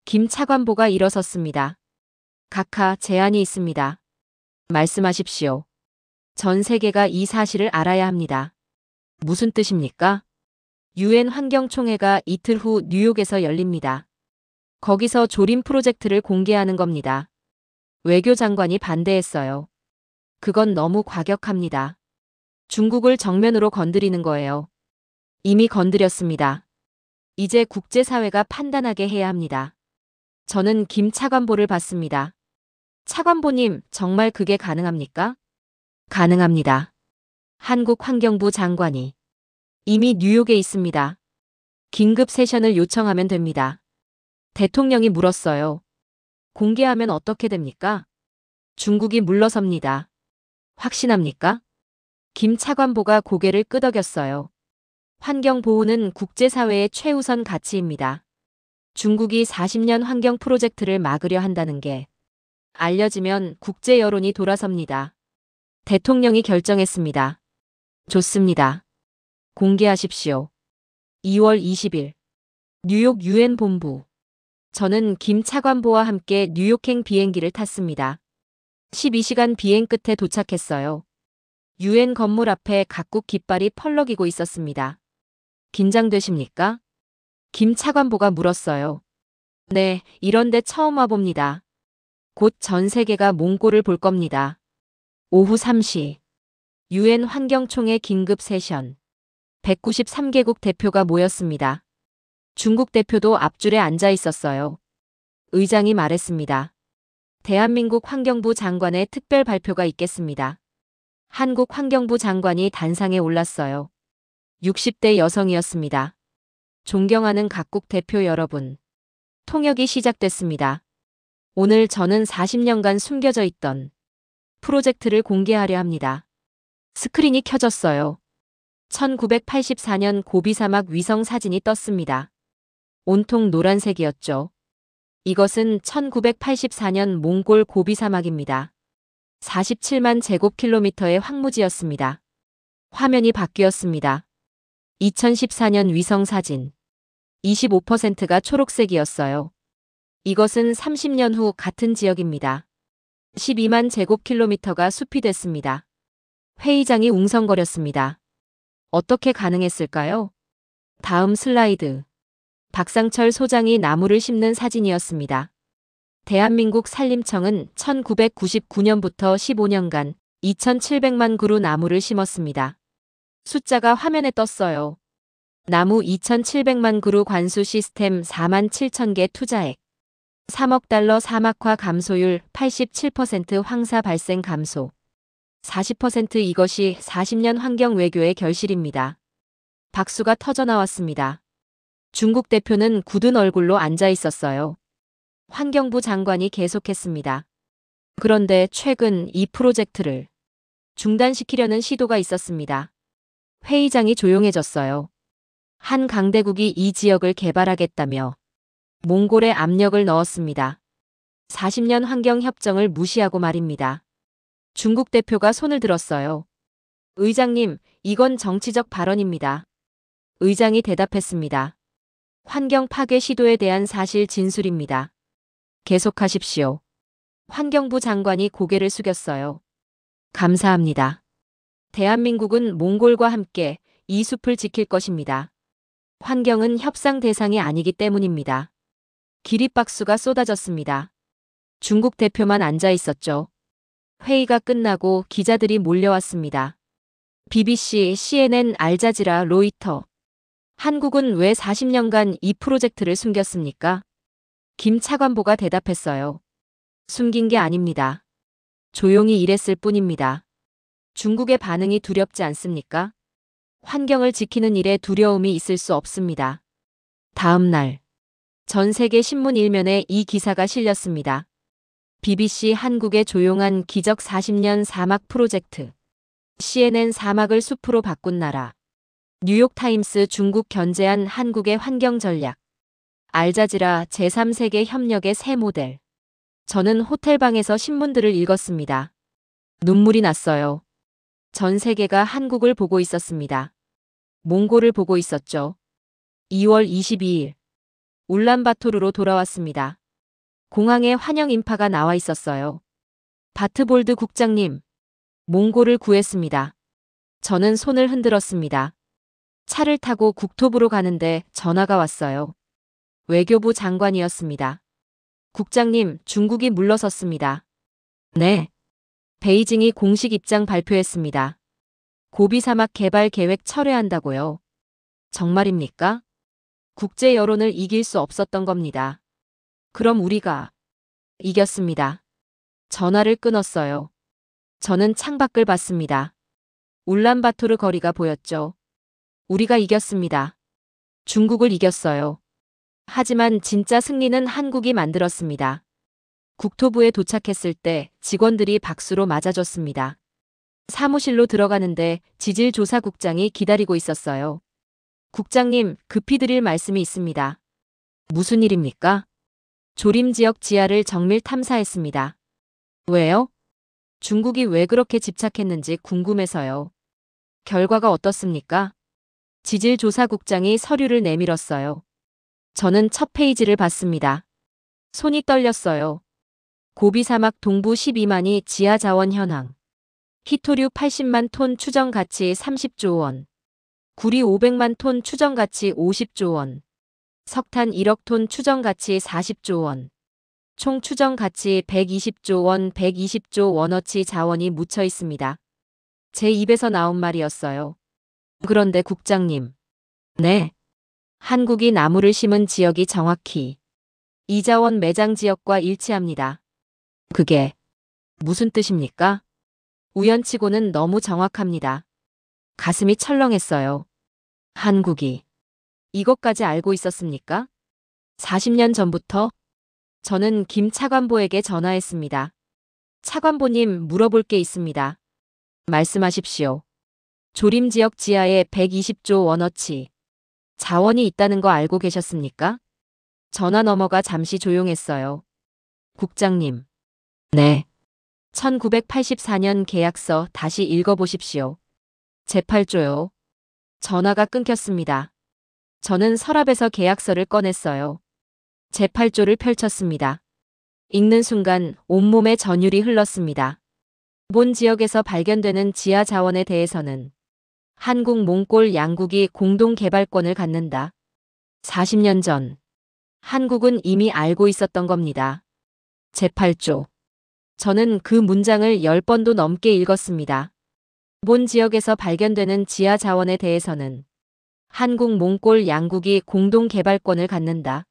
김 차관보가 일어섰습니다. 각하, 제안이 있습니다. 말씀하십시오. 전 세계가 이 사실을 알아야 합니다. 무슨 뜻입니까? 유엔 환경총회가 이틀 후 뉴욕에서 열립니다. 거기서 조림 프로젝트를 공개하는 겁니다. 외교장관이 반대했어요. 그건 너무 과격합니다. 중국을 정면으로 건드리는 거예요. 이미 건드렸습니다. 이제 국제사회가 판단하게 해야 합니다. 저는 김 차관보를 받습니다. 차관보님, 정말 그게 가능합니까? 가능합니다. 한국환경부 장관이 이미 뉴욕에 있습니다. 긴급 세션을 요청하면 됩니다. 대통령이 물었어요. 공개하면 어떻게 됩니까? 중국이 물러섭니다. 확신합니까? 김 차관보가 고개를 끄덕였어요. 환경보호는 국제사회의 최우선 가치입니다. 중국이 40년 환경 프로젝트를 막으려 한다는 게 알려지면 국제 여론이 돌아섭니다. 대통령이 결정했습니다. 좋습니다. 공개하십시오. 2월 20일 뉴욕 유엔 본부. 저는 김 차관보와 함께 뉴욕행 비행기를 탔습니다. 12시간 비행 끝에 도착했어요. 유엔 건물 앞에 각국 깃발이 펄럭이고 있었습니다. 긴장되십니까? 김 차관보가 물었어요. 네, 이런데 처음 와봅니다. 곧 전 세계가 몽골을 볼 겁니다. 오후 3시. 유엔 환경총회 긴급 세션. 193개국 대표가 모였습니다. 중국 대표도 앞줄에 앉아 있었어요. 의장이 말했습니다. 대한민국 환경부 장관의 특별 발표가 있겠습니다. 한국 환경부 장관이 단상에 올랐어요. 60대 여성이었습니다. 존경하는 각국 대표 여러분. 통역이 시작됐습니다. 오늘 저는 40년간 숨겨져 있던 프로젝트를 공개하려 합니다. 스크린이 켜졌어요. 1984년 고비 사막 위성 사진이 떴습니다. 온통 노란색이었죠. 이것은 1984년 몽골 고비 사막입니다. 47만 제곱킬로미터의 황무지였습니다. 화면이 바뀌었습니다. 2014년 위성 사진. 25%가 초록색이었어요. 이것은 30년 후 같은 지역입니다. 12만 제곱킬로미터가 숲이 됐습니다. 회의장이 웅성거렸습니다. 어떻게 가능했을까요? 다음 슬라이드. 박상철 소장이 나무를 심는 사진이었습니다. 대한민국 산림청은 1999년부터 15년간 2,700만 그루 나무를 심었습니다. 숫자가 화면에 떴어요. 나무 2,700만 그루 관수 시스템 4만 7천 개 투자액. 3억 달러 사막화 감소율 87% 황사 발생 감소. 40% 이것이 40년 환경 외교의 결실입니다. 박수가 터져나왔습니다. 중국 대표는 굳은 얼굴로 앉아 있었어요. 환경부 장관이 계속했습니다. 그런데 최근 이 프로젝트를 중단시키려는 시도가 있었습니다. 회의장이 조용해졌어요. 한 강대국이 이 지역을 개발하겠다며 몽골에 압력을 넣었습니다. 40년 환경협정을 무시하고 말입니다. 중국 대표가 손을 들었어요. 의장님, 이건 정치적 발언입니다. 의장이 대답했습니다. 환경 파괴 시도에 대한 사실 진술입니다. 계속하십시오. 환경부 장관이 고개를 숙였어요. 감사합니다. 대한민국은 몽골과 함께 이 숲을 지킬 것입니다. 환경은 협상 대상이 아니기 때문입니다. 기립박수가 쏟아졌습니다. 중국 대표만 앉아 있었죠. 회의가 끝나고 기자들이 몰려왔습니다. BBC, CNN, 알자지라, 로이터. 한국은 왜 40년간 이 프로젝트를 숨겼습니까? 김 차관보가 대답했어요. 숨긴 게 아닙니다. 조용히 일했을 뿐입니다. 중국의 반응이 두렵지 않습니까? 환경을 지키는 일에 두려움이 있을 수 없습니다. 다음 날, 전 세계 신문 일면에 이 기사가 실렸습니다. BBC 한국의 조용한 기적 40년 사막 프로젝트. CNN 사막을 숲으로 바꾼 나라. 뉴욕타임스 중국 견제한 한국의 환경 전략. 알자지라 제3세계 협력의 새 모델. 저는 호텔방에서 신문들을 읽었습니다. 눈물이 났어요. 전 세계가 한국을 보고 있었습니다. 몽골을 보고 있었죠. 2월 22일. 울란바토르로 돌아왔습니다. 공항에 환영 인파가 나와 있었어요. 바트볼드 국장님, 몽골을 구했습니다. 저는 손을 흔들었습니다. 차를 타고 국토부로 가는데 전화가 왔어요. 외교부 장관이었습니다. 국장님, 중국이 물러섰습니다. 네. 베이징이 공식 입장 발표했습니다. 고비 사막 개발 계획 철회한다고요. 정말입니까? 국제 여론을 이길 수 없었던 겁니다. 그럼 우리가 이겼습니다. 전화를 끊었어요. 저는 창밖을 봤습니다. 울란바토르 거리가 보였죠. 우리가 이겼습니다. 중국을 이겼어요. 하지만 진짜 승리는 한국이 만들었습니다. 국토부에 도착했을 때 직원들이 박수로 맞아줬습니다. 사무실로 들어가는데 지질조사국장이 기다리고 있었어요. 국장님, 급히 드릴 말씀이 있습니다. 무슨 일입니까? 조림지역 지하를 정밀 탐사했습니다. 왜요? 중국이 왜 그렇게 집착했는지 궁금해서요. 결과가 어떻습니까? 지질조사국장이 서류를 내밀었어요. 저는 첫 페이지를 봤습니다. 손이 떨렸어요. 고비 사막 동부 12만이 지하 자원 현황. 히토류 80만 톤 추정 가치 30조 원. 구리 500만 톤 추정 가치 50조 원. 석탄 1억 톤 추정 가치 40조 원. 총 추정 가치 120조 원, 120조 원어치 자원이 묻혀 있습니다. 제 입에서 나온 말이었어요. 그런데 국장님. 네. 한국이 나무를 심은 지역이 정확히 이 자원 매장 지역과 일치합니다. 그게 무슨 뜻입니까? 우연치고는 너무 정확합니다. 가슴이 철렁했어요. 한국이 이것까지 알고 있었습니까? 40년 전부터? 저는 김 차관보에게 전화했습니다. 차관보님, 물어볼 게 있습니다. 말씀하십시오. 조림지역 지하에 120조 원어치 자원이 있다는 거 알고 계셨습니까? 전화 넘어가 잠시 조용했어요. 국장님. 네. 1984년 계약서 다시 읽어보십시오. 제8조요. 전화가 끊겼습니다. 저는 서랍에서 계약서를 꺼냈어요. 제8조를 펼쳤습니다. 읽는 순간 온몸에 전율이 흘렀습니다. 본 지역에서 발견되는 지하 자원에 대해서는 한국, 몽골 양국이 공동 개발권을 갖는다. 40년 전 한국은 이미 알고 있었던 겁니다. 제8조. 저는 그 문장을 10번도 넘게 읽었습니다. 본 지역에서 발견되는 지하 자원에 대해서는 한국, 몽골 양국이 공동 개발권을 갖는다.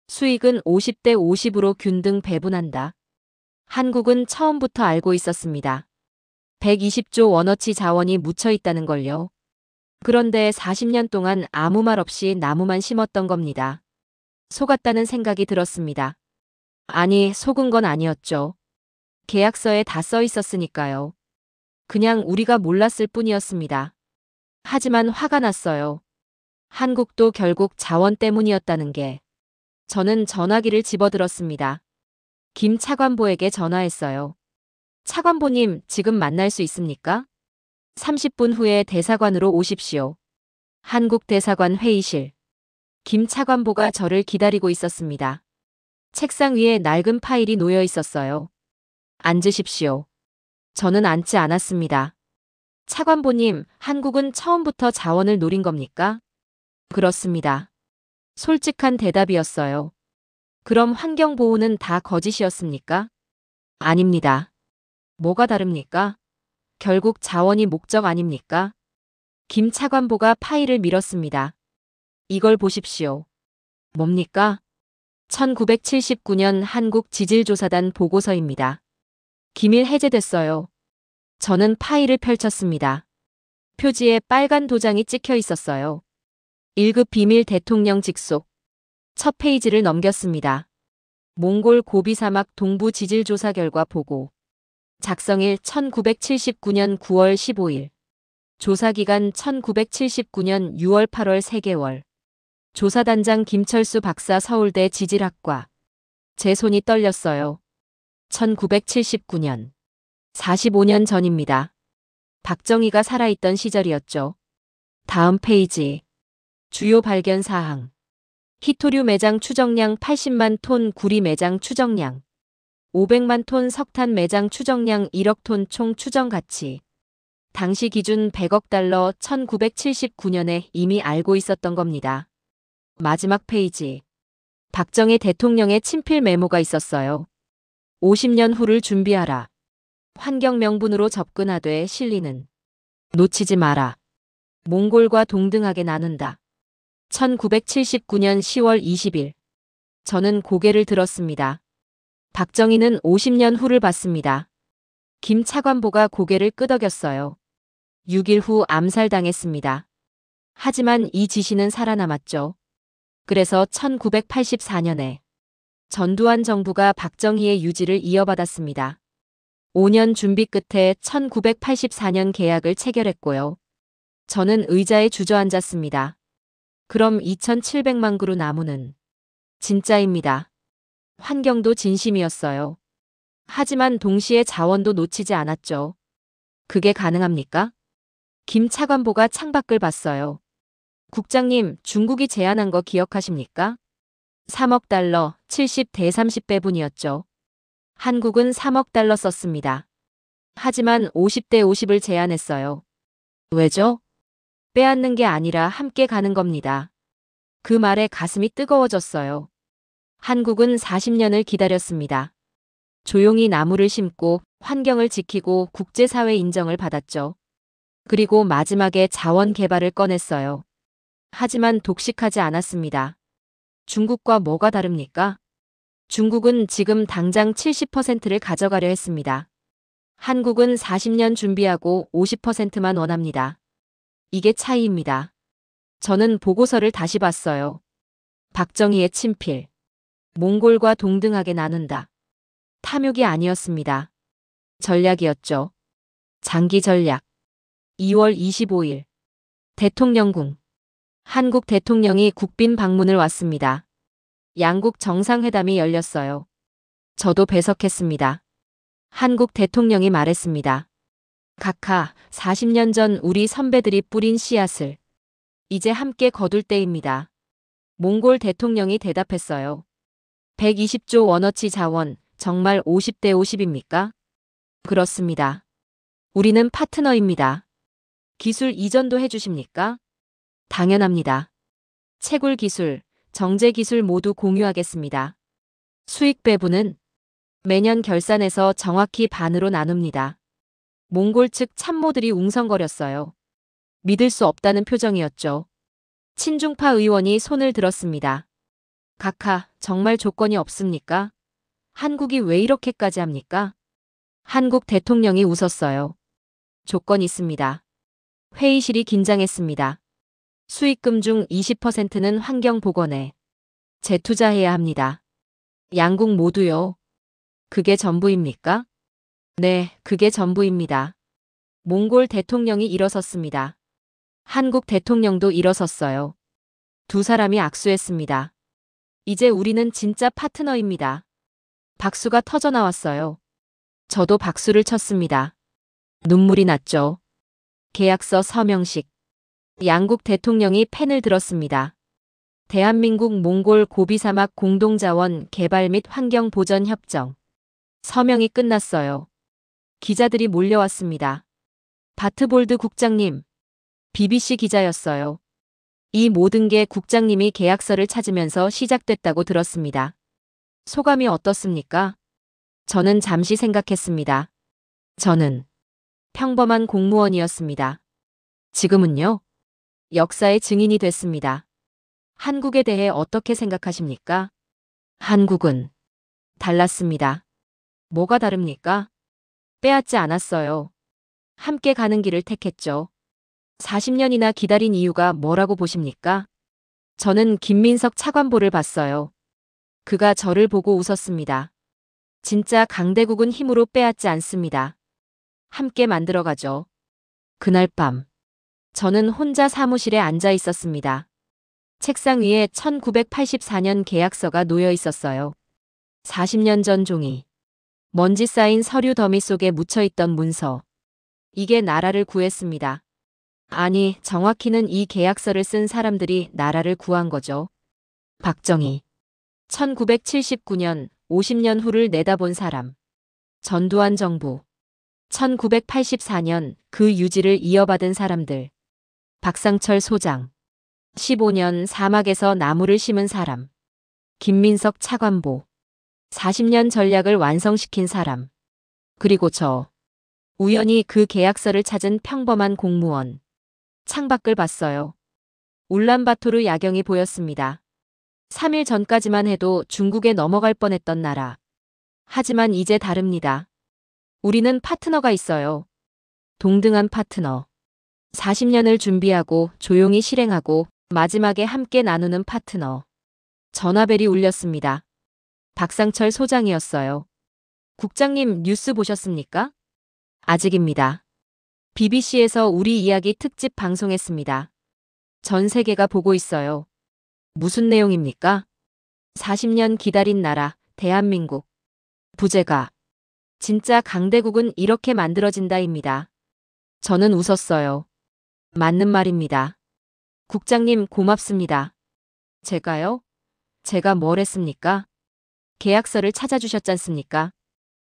수익은 50대 50으로 균등 배분한다. 한국은 처음부터 알고 있었습니다. 120조 원어치 자원이 묻혀 있다는 걸요. 그런데 40년 동안 아무 말 없이 나무만 심었던 겁니다. 속았다는 생각이 들었습니다. 아니, 속은 건 아니었죠. 계약서에 다 써 있었으니까요. 그냥 우리가 몰랐을 뿐이었습니다. 하지만 화가 났어요. 한국도 결국 자원 때문이었다는 게. 저는 전화기를 집어들었습니다. 김 차관보에게 전화했어요. 차관보님, 지금 만날 수 있습니까? 30분 후에 대사관으로 오십시오. 한국 대사관 회의실. 김 차관보가 저를 기다리고 있었습니다. 책상 위에 낡은 파일이 놓여 있었어요. 앉으십시오. 저는 앉지 않았습니다. 차관보님, 한국은 처음부터 자원을 노린 겁니까? 그렇습니다. 솔직한 대답이었어요. 그럼 환경보호는 다 거짓이었습니까? 아닙니다. 뭐가 다릅니까? 결국 자원이 목적 아닙니까? 김 차관보가 파일을 밀었습니다. 이걸 보십시오. 뭡니까? 1979년 한국 지질조사단 보고서입니다. 기밀 해제됐어요. 저는 파일을 펼쳤습니다. 표지에 빨간 도장이 찍혀 있었어요. 1급 비밀 대통령 직속. 첫 페이지를 넘겼습니다. 몽골 고비 사막 동부 지질 조사 결과 보고. 작성일 1979년 9월 15일. 조사기간 1979년 6월 8월 3개월. 조사단장 김철수 박사 서울대 지질학과. 제 손이 떨렸어요. 1979년. 45년 전입니다. 박정희가 살아있던 시절이었죠. 다음 페이지. 주요 발견 사항. 히토류 매장 추정량 80만 톤, 구리 매장 추정량 500만 톤, 석탄 매장 추정량 1억 톤, 총 추정 가치. 당시 기준 100억 달러. 1979년에 이미 알고 있었던 겁니다. 마지막 페이지. 박정희 대통령의 친필 메모가 있었어요. 50년 후를 준비하라. 환경 명분으로 접근하되 실리는 놓치지 마라. 몽골과 동등하게 나눈다. 1979년 10월 20일. 저는 고개를 들었습니다. 박정희는 50년 후를 봤습니다. 김 차관보가 고개를 끄덕였어요. 6일 후 암살당했습니다. 하지만 이 지시는 살아남았죠. 그래서 1984년에 전두환 정부가 박정희의 유지를 이어받았습니다. 5년 준비 끝에 1984년 계약을 체결했고요. 저는 의자에 주저앉았습니다. 그럼 2700만 그루 나무는 진짜입니다. 환경도 진심이었어요. 하지만 동시에 자원도 놓치지 않았죠. 그게 가능합니까? 김 차관보가 창밖을 봤어요. 국장님, 중국이 제안한 거 기억하십니까? 3억 달러, 70대 30배분이었죠. 한국은 3억 달러 썼습니다. 하지만 50대 50을 제안했어요. 왜죠? 빼앗는 게 아니라 함께 가는 겁니다. 그 말에 가슴이 뜨거워졌어요. 한국은 40년을 기다렸습니다. 조용히 나무를 심고 환경을 지키고 국제사회 인정을 받았죠. 그리고 마지막에 자원 개발을 꺼냈어요. 하지만 독식하지 않았습니다. 중국과 뭐가 다릅니까? 중국은 지금 당장 70%를 가져가려 했습니다. 한국은 40년 준비하고 50%만 원합니다. 이게 차이입니다. 저는 보고서를 다시 봤어요. 박정희의 친필. 몽골과 동등하게 나눈다. 탐욕이 아니었습니다. 전략이었죠. 장기 전략. 2월 25일. 대통령궁. 한국 대통령이 국빈 방문을 왔습니다. 양국 정상회담이 열렸어요. 저도 배석했습니다. 한국 대통령이 말했습니다. 각하, 40년 전 우리 선배들이 뿌린 씨앗을 이제 함께 거둘 때입니다. 몽골 대통령이 대답했어요. 120조 원어치 자원, 정말 50대 50입니까? 그렇습니다. 우리는 파트너입니다. 기술 이전도 해주십니까? 당연합니다. 채굴 기술, 정제 기술 모두 공유하겠습니다. 수익 배분은 매년 결산해서 정확히 반으로 나눕니다. 몽골 측 참모들이 웅성거렸어요. 믿을 수 없다는 표정이었죠. 친중파 의원이 손을 들었습니다. 각하, 정말 조건이 없습니까? 한국이 왜 이렇게까지 합니까? 한국 대통령이 웃었어요. 조건 있습니다. 회의실이 긴장했습니다. 수익금 중 20%는 환경보건에 재투자해야 합니다. 양국 모두요. 그게 전부입니까? 네, 그게 전부입니다. 몽골 대통령이 일어섰습니다. 한국 대통령도 일어섰어요. 두 사람이 악수했습니다. 이제 우리는 진짜 파트너입니다. 박수가 터져나왔어요. 저도 박수를 쳤습니다. 눈물이 났죠. 계약서 서명식. 양국 대통령이 펜을 들었습니다. 대한민국 몽골 고비사막 공동자원 개발 및 환경보전 협정. 서명이 끝났어요. 기자들이 몰려왔습니다. 바트볼드 국장님. BBC 기자였어요. 이 모든 게 국장님이 계약서를 찾으면서 시작됐다고 들었습니다. 소감이 어떻습니까? 저는 잠시 생각했습니다. 저는 평범한 공무원이었습니다. 지금은요? 역사의 증인이 됐습니다. 한국에 대해 어떻게 생각하십니까? 한국은 달랐습니다. 뭐가 다릅니까? 빼앗지 않았어요. 함께 가는 길을 택했죠. 40년이나 기다린 이유가 뭐라고 보십니까? 저는 김민석 차관보를 봤어요. 그가 저를 보고 웃었습니다. 진짜 강대국은 힘으로 빼앗지 않습니다. 함께 만들어가죠. 그날 밤, 저는 혼자 사무실에 앉아 있었습니다. 책상 위에 1984년 계약서가 놓여 있었어요. 40년 전 종이. 먼지 쌓인 서류 더미 속에 묻혀있던 문서. 이게 나라를 구했습니다. 아니, 정확히는 이 계약서를 쓴 사람들이 나라를 구한 거죠. 박정희. 1979년, 50년 후를 내다본 사람. 전두환 정부. 1984년 그 유지를 이어받은 사람들. 박상철 소장. 15년 사막에서 나무를 심은 사람. 김민석 차관보. 40년 전략을 완성시킨 사람. 그리고 저. 우연히 그 계약서를 찾은 평범한 공무원. 창밖을 봤어요. 울란바토르 야경이 보였습니다. 3일 전까지만 해도 중국에 넘어갈 뻔했던 나라. 하지만 이제 다릅니다. 우리는 파트너가 있어요. 동등한 파트너. 40년을 준비하고 조용히 실행하고 마지막에 함께 나누는 파트너. 전화벨이 울렸습니다. 박상철 소장이었어요. 국장님 뉴스 보셨습니까? 아직입니다. BBC에서 우리 이야기 특집 방송했습니다. 전 세계가 보고 있어요. 무슨 내용입니까? 40년 기다린 나라, 대한민국. 부제가. 진짜 강대국은 이렇게 만들어진다입니다. 저는 웃었어요. 맞는 말입니다. 국장님 고맙습니다. 제가요? 제가 뭘 했습니까? 계약서를 찾아주셨잖습니까?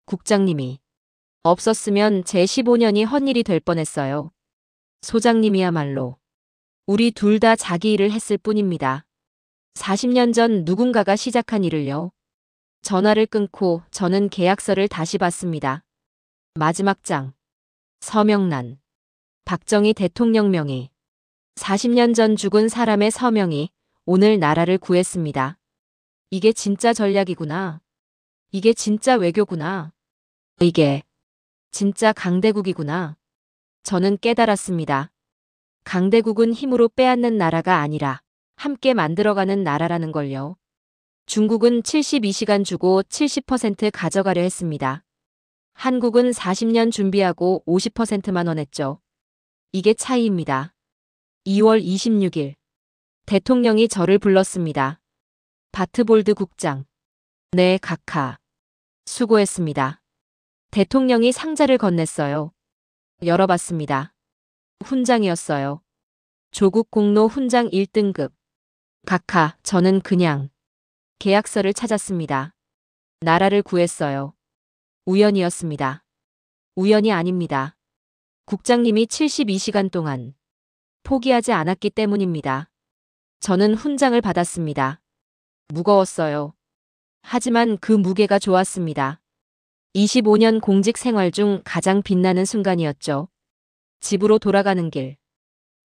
국장님이. 없었으면 제 15년이 헛일이 될 뻔했어요. 소장님이야말로. 우리 둘 다 자기 일을 했을 뿐입니다. 40년 전 누군가가 시작한 일을요. 전화를 끊고 저는 계약서를 다시 봤습니다. 마지막 장. 서명란. 박정희 대통령 명의. 40년 전 죽은 사람의 서명이 오늘 나라를 구했습니다. 이게 진짜 전략이구나. 이게 진짜 외교구나. 이게 진짜 강대국이구나. 저는 깨달았습니다. 강대국은 힘으로 빼앗는 나라가 아니라 함께 만들어가는 나라라는 걸요. 중국은 72시간 주고 70% 가져가려 했습니다. 한국은 40년 준비하고 50%만 원했죠. 이게 차이입니다. 2월 26일. 대통령이 저를 불렀습니다. 바트볼드 국장. 네, 각하. 수고했습니다. 대통령이 상자를 건넸어요. 열어봤습니다. 훈장이었어요. 조국 공로 훈장 1등급. 각하, 저는 그냥 계약서를 찾았습니다. 나라를 구했어요. 우연이었습니다. 우연이 아닙니다. 국장님이 72시간 동안 포기하지 않았기 때문입니다. 저는 훈장을 받았습니다. 무거웠어요. 하지만 그 무게가 좋았습니다. 25년 공직 생활 중 가장 빛나는 순간이었죠. 집으로 돌아가는 길.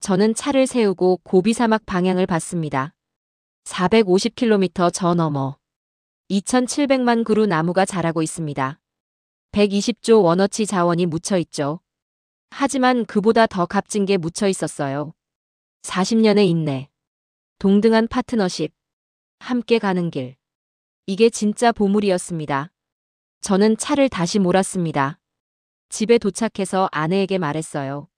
저는 차를 세우고 고비 사막 방향을 봤습니다. 450km 저 너머 2,700만 그루 나무가 자라고 있습니다. 120조 원어치 자원이 묻혀 있죠. 하지만 그보다 더 값진 게 묻혀 있었어요. 40년의 인내. 동등한 파트너십. 함께 가는 길. 이게 진짜 보물이었습니다. 저는 차를 다시 몰았습니다. 집에 도착해서 아내에게 말했어요.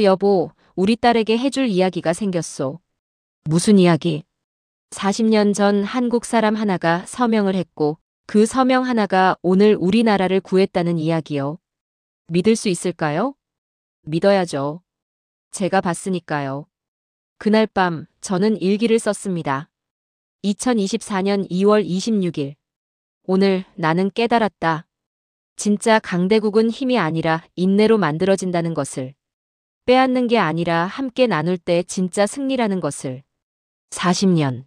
여보, 우리 딸에게 해줄 이야기가 생겼소. 무슨 이야기? 40년 전 한국 사람 하나가 서명을 했고 그 서명 하나가 오늘 우리나라를 구했다는 이야기요. 믿을 수 있을까요? 믿어야죠. 제가 봤으니까요. 그날 밤 저는 일기를 썼습니다. 2024년 2월 26일. 오늘 나는 깨달았다. 진짜 강대국은 힘이 아니라 인내로 만들어진다는 것을. 빼앗는 게 아니라 함께 나눌 때 진짜 승리라는 것을. 40년.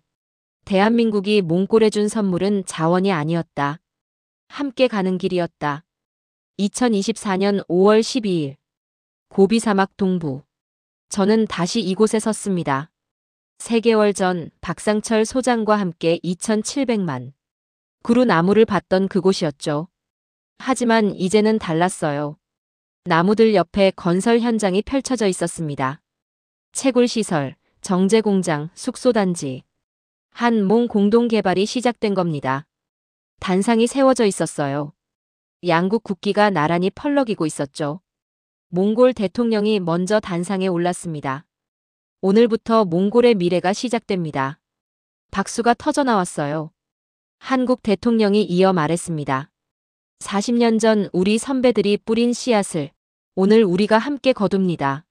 대한민국이 몽골에 준 선물은 자원이 아니었다. 함께 가는 길이었다. 2024년 5월 12일. 고비 사막 동부. 저는 다시 이곳에 섰습니다. 3개월 전 박상철 소장과 함께 2,700만 그루 나무를 봤던 그곳이었죠. 하지만 이제는 달랐어요. 나무들 옆에 건설 현장이 펼쳐져 있었습니다. 채굴시설, 정제공장, 숙소단지. 한몽 공동개발이 시작된 겁니다. 단상이 세워져 있었어요. 양국 국기가 나란히 펄럭이고 있었죠. 몽골 대통령이 먼저 단상에 올랐습니다. 오늘부터 몽골의 미래가 시작됩니다. 박수가 터져나왔어요. 한국 대통령이 이어 말했습니다. 40년 전 우리 선배들이 뿌린 씨앗을 오늘 우리가 함께 거둡니다.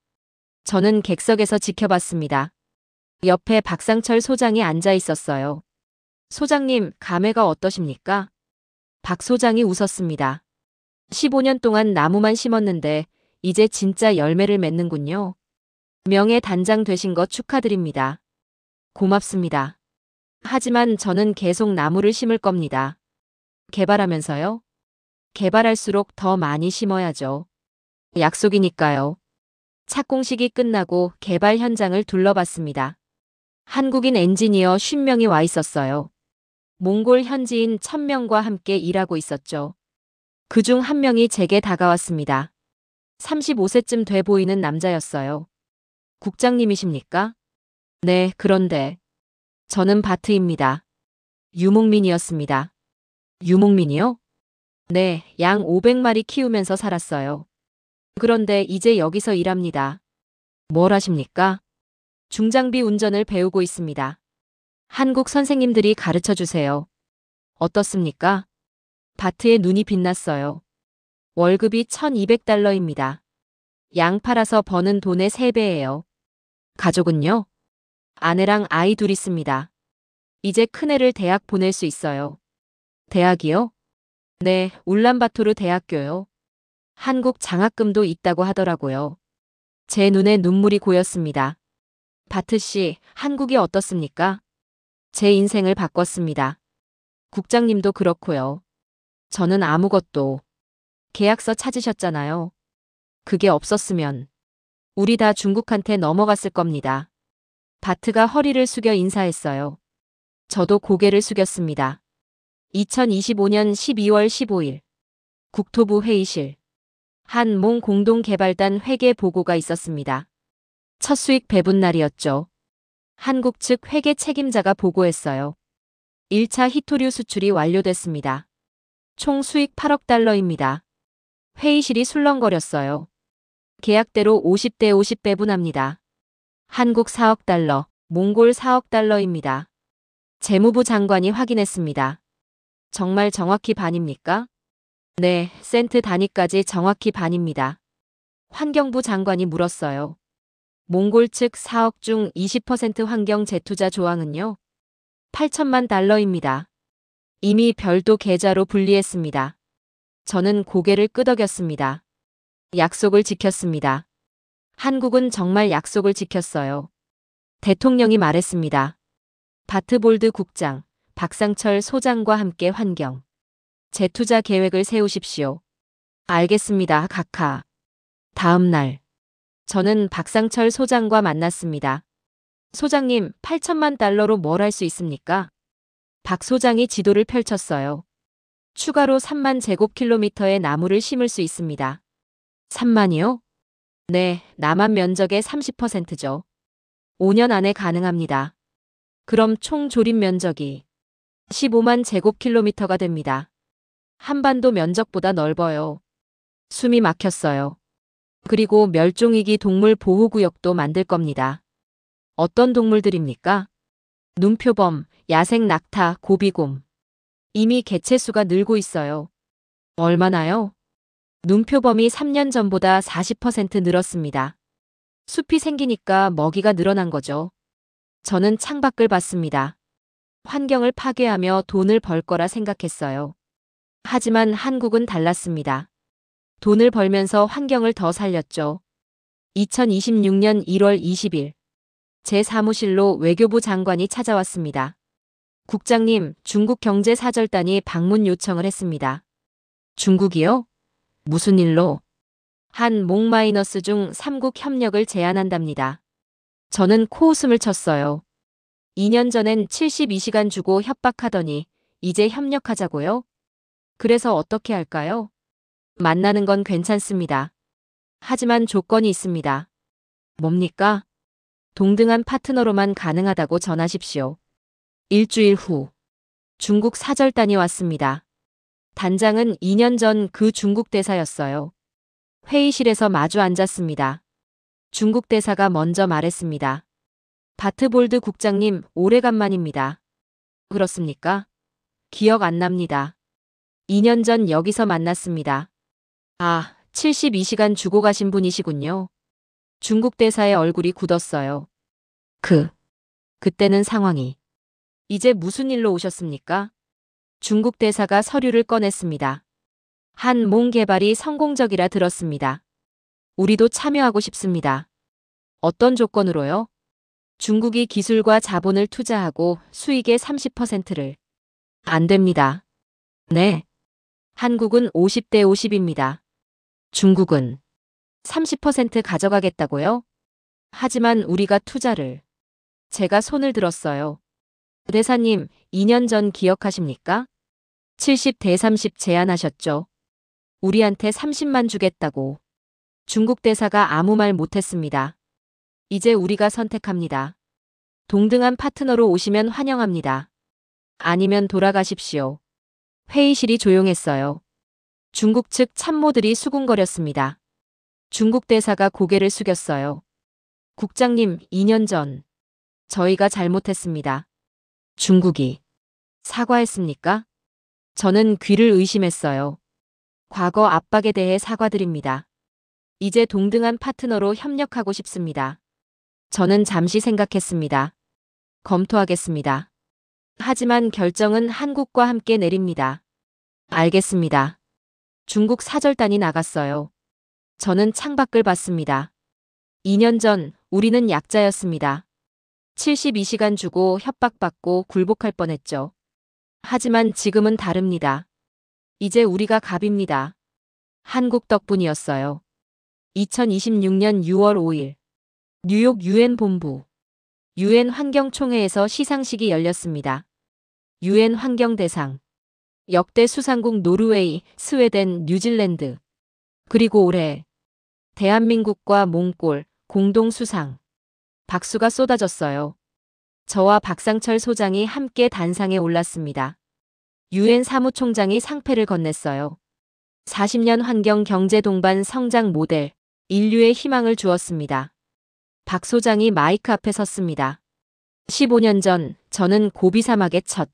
저는 객석에서 지켜봤습니다. 옆에 박상철 소장이 앉아 있었어요. 소장님, 감회가 어떠십니까? 박 소장이 웃었습니다. 15년 동안 나무만 심었는데 이제 진짜 열매를 맺는군요. 명예 단장 되신 거 축하드립니다. 고맙습니다. 하지만 저는 계속 나무를 심을 겁니다. 개발하면서요? 개발할수록 더 많이 심어야죠. 약속이니까요. 착공식이 끝나고 개발 현장을 둘러봤습니다. 한국인 엔지니어 50명이 와 있었어요. 몽골 현지인 1000명과 함께 일하고 있었죠. 그중 한 명이 제게 다가왔습니다. 35세쯤 돼 보이는 남자였어요. 국장님이십니까? 네, 그런데 저는 바트입니다. 유목민이었습니다. 유목민이요? 네, 양 500마리 키우면서 살았어요. 그런데 이제 여기서 일합니다. 뭘 하십니까? 중장비 운전을 배우고 있습니다. 한국 선생님들이 가르쳐 주세요. 어떻습니까? 바트의 눈이 빛났어요. 월급이 1200달러입니다. 양 팔아서 버는 돈의 3배예요. 가족은요? 아내랑 아이 둘 있습니다. 이제 큰애를 대학 보낼 수 있어요. 대학이요? 네, 울란바토르 대학교요. 한국 장학금도 있다고 하더라고요. 제 눈에 눈물이 고였습니다. 바트 씨, 한국이 어떻습니까? 제 인생을 바꿨습니다. 국장님도 그렇고요. 저는 아무것도. 계약서 찾으셨잖아요. 그게 없었으면 우리 다 중국한테 넘어갔을 겁니다. 바트가 허리를 숙여 인사했어요. 저도 고개를 숙였습니다. 2025년 12월 15일 국토부 회의실. 한몽 공동개발단 회계 보고가 있었습니다. 첫 수익 배분 날이었죠. 한국 측 회계 책임자가 보고했어요. 1차 히토류 수출이 완료됐습니다. 총 수익 8억 달러입니다. 회의실이 술렁거렸어요. 계약대로 50대 50 배분합니다. 한국 4억 달러, 몽골 4억 달러입니다. 재무부 장관이 확인했습니다. 정말 정확히 반입니까? 네, 센트 단위까지 정확히 반입니다. 환경부 장관이 물었어요. 몽골 측 4억 중 20% 환경 재투자 조항은요? 8천만 달러입니다. 이미 별도 계좌로 분리했습니다. 저는 고개를 끄덕였습니다. 약속을 지켰습니다. 한국은 정말 약속을 지켰어요. 대통령이 말했습니다. 바트볼드 국장, 박상철 소장과 함께 환경 재투자 계획을 세우십시오. 알겠습니다, 각하. 다음 날 저는 박상철 소장과 만났습니다. 소장님, 8천만 달러로 뭘 할 수 있습니까? 박 소장이 지도를 펼쳤어요. 추가로 3만 제곱킬로미터의 나무를 심을 수 있습니다. 3만이요? 네, 남한 면적의 30%죠. 5년 안에 가능합니다. 그럼 총 조립 면적이 15만 제곱킬로미터가 됩니다. 한반도 면적보다 넓어요. 숨이 막혔어요. 그리고 멸종위기 동물 보호구역도 만들 겁니다. 어떤 동물들입니까? 눈표범, 야생 낙타, 고비곰. 이미 개체수가 늘고 있어요. 얼마나요? 눈표범이 3년 전보다 40% 늘었습니다. 숲이 생기니까 먹이가 늘어난 거죠. 저는 창밖을 봤습니다. 환경을 파괴하며 돈을 벌 거라 생각했어요. 하지만 한국은 달랐습니다. 돈을 벌면서 환경을 더 살렸죠. 2026년 1월 20일 제 사무실로 외교부 장관이 찾아왔습니다. 국장님, 중국 경제사절단이 방문 요청을 했습니다. 중국이요? 무슨 일로? 한몽 마이너스 중 3국 협력을 제안한답니다. 저는 코웃음을 쳤어요. 2년 전엔 72시간 주고 협박하더니 이제 협력하자고요? 그래서 어떻게 할까요? 만나는 건 괜찮습니다. 하지만 조건이 있습니다. 뭡니까? 동등한 파트너로만 가능하다고 전하십시오. 일주일 후 중국 사절단이 왔습니다. 단장은 2년 전 그 중국 대사였어요. 회의실에서 마주 앉았습니다. 중국 대사가 먼저 말했습니다. 바트볼드 국장님, 오래간만입니다. 그렇습니까? 기억 안 납니다. 2년 전 여기서 만났습니다. 아, 72시간 주고 가신 분이시군요. 중국 대사의 얼굴이 굳었어요. 그때는 상황이. 이제 무슨 일로 오셨습니까? 중국 대사가 서류를 꺼냈습니다. 한 몽 개발이 성공적이라 들었습니다. 우리도 참여하고 싶습니다. 어떤 조건으로요? 중국이 기술과 자본을 투자하고 수익의 30%를. 안 됩니다. 네. 한국은 50대 50입니다. 중국은 30% 가져가겠다고요? 하지만 우리가 투자를. 제가 손을 들었어요. 대사님, 2년 전 기억하십니까? 70대 30 제안하셨죠. 우리한테 30만 주겠다고. 중국 대사가 아무 말 못했습니다. 이제 우리가 선택합니다. 동등한 파트너로 오시면 환영합니다. 아니면 돌아가십시오. 회의실이 조용했어요. 중국 측 참모들이 수군거렸습니다. 중국 대사가 고개를 숙였어요. 국장님, 2년 전 저희가 잘못했습니다. 중국이 사과했습니까? 저는 귀를 의심했어요. 과거 압박에 대해 사과드립니다. 이제 동등한 파트너로 협력하고 싶습니다. 저는 잠시 생각했습니다. 검토하겠습니다. 하지만 결정은 한국과 함께 내립니다. 알겠습니다. 중국 사절단이 나갔어요. 저는 창밖을 봤습니다. 2년 전 우리는 약자였습니다. 72시간 주고 협박받고 굴복할 뻔했죠. 하지만 지금은 다릅니다. 이제 우리가 갑입니다. 한국 덕분이었어요. 2026년 6월 5일 뉴욕 유엔 본부 유엔 환경총회에서 시상식이 열렸습니다. 유엔 환경대상 역대 수상국 노르웨이, 스웨덴, 뉴질랜드 그리고 올해 대한민국과 몽골 공동 수상. 박수가 쏟아졌어요. 저와 박상철 소장이 함께 단상에 올랐습니다. 유엔 사무총장이 상패를 건넸어요. 40년 환경 경제 동반 성장 모델, 인류의 희망을 주었습니다. 박 소장이 마이크 앞에 섰습니다. 15년 전 저는 고비 사막에 첫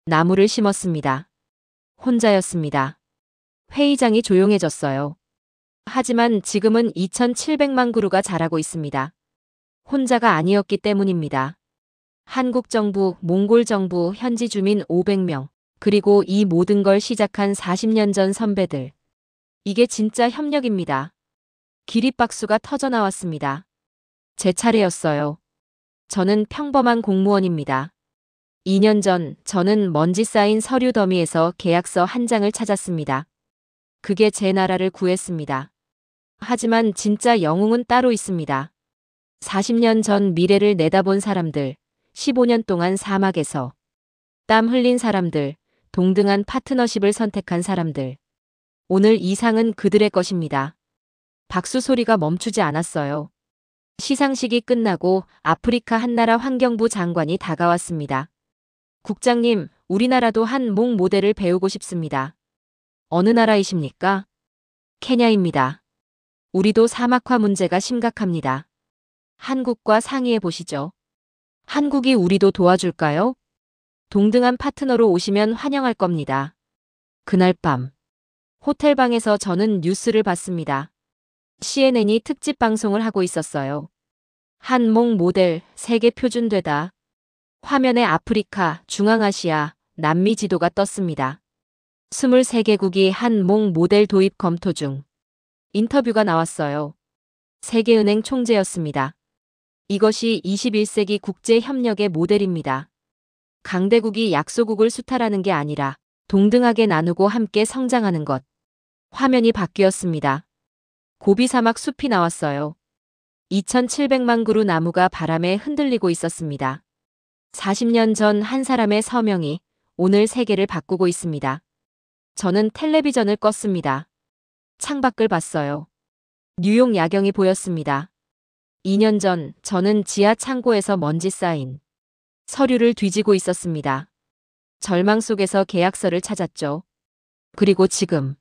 나무를 심었습니다. 혼자였습니다. 회의장이 조용해졌어요. 하지만 지금은 2,700만 그루가 자라고 있습니다. 혼자가 아니었기 때문입니다. 한국 정부, 몽골 정부, 현지 주민 500명, 그리고 이 모든 걸 시작한 40년 전 선배들. 이게 진짜 협력입니다. 기립박수가 터져나왔습니다. 제 차례였어요. 저는 평범한 공무원입니다. 2년 전 저는 먼지 쌓인 서류 더미에서 계약서 한 장을 찾았습니다. 그게 제 나라를 구했습니다. 하지만 진짜 영웅은 따로 있습니다. 40년 전 미래를 내다본 사람들, 15년 동안 사막에서 땀 흘린 사람들, 동등한 파트너십을 선택한 사람들. 오늘 이 상은 그들의 것입니다. 박수 소리가 멈추지 않았어요. 시상식이 끝나고 아프리카 한나라 환경부 장관이 다가왔습니다. 국장님, 우리나라도 한 몽 모델을 배우고 싶습니다. 어느 나라이십니까? 케냐입니다. 우리도 사막화 문제가 심각합니다. 한국과 상의해 보시죠. 한국이 우리도 도와줄까요? 동등한 파트너로 오시면 환영할 겁니다. 그날 밤 호텔방에서 저는 뉴스를 봤습니다. CNN이 특집 방송을 하고 있었어요. 한 몽 모델 세계 표준되다. 화면에 아프리카, 중앙아시아, 남미 지도가 떴습니다. 23개국이 한 몽 모델 도입 검토 중. 인터뷰가 나왔어요. 세계은행 총재였습니다. 이것이 21세기 국제 협력의 모델입니다. 강대국이 약소국을 수탈하는 게 아니라 동등하게 나누고 함께 성장하는 것. 화면이 바뀌었습니다. 고비 사막 숲이 나왔어요. 2,700만 그루 나무가 바람에 흔들리고 있었습니다. 40년 전 한 사람의 서명이 오늘 세계를 바꾸고 있습니다. 저는 텔레비전을 껐습니다. 창밖을 봤어요. 뉴욕 야경이 보였습니다. 2년 전 저는 지하 창고에서 먼지 쌓인 서류를 뒤지고 있었습니다. 절망 속에서 계약서를 찾았죠. 그리고 지금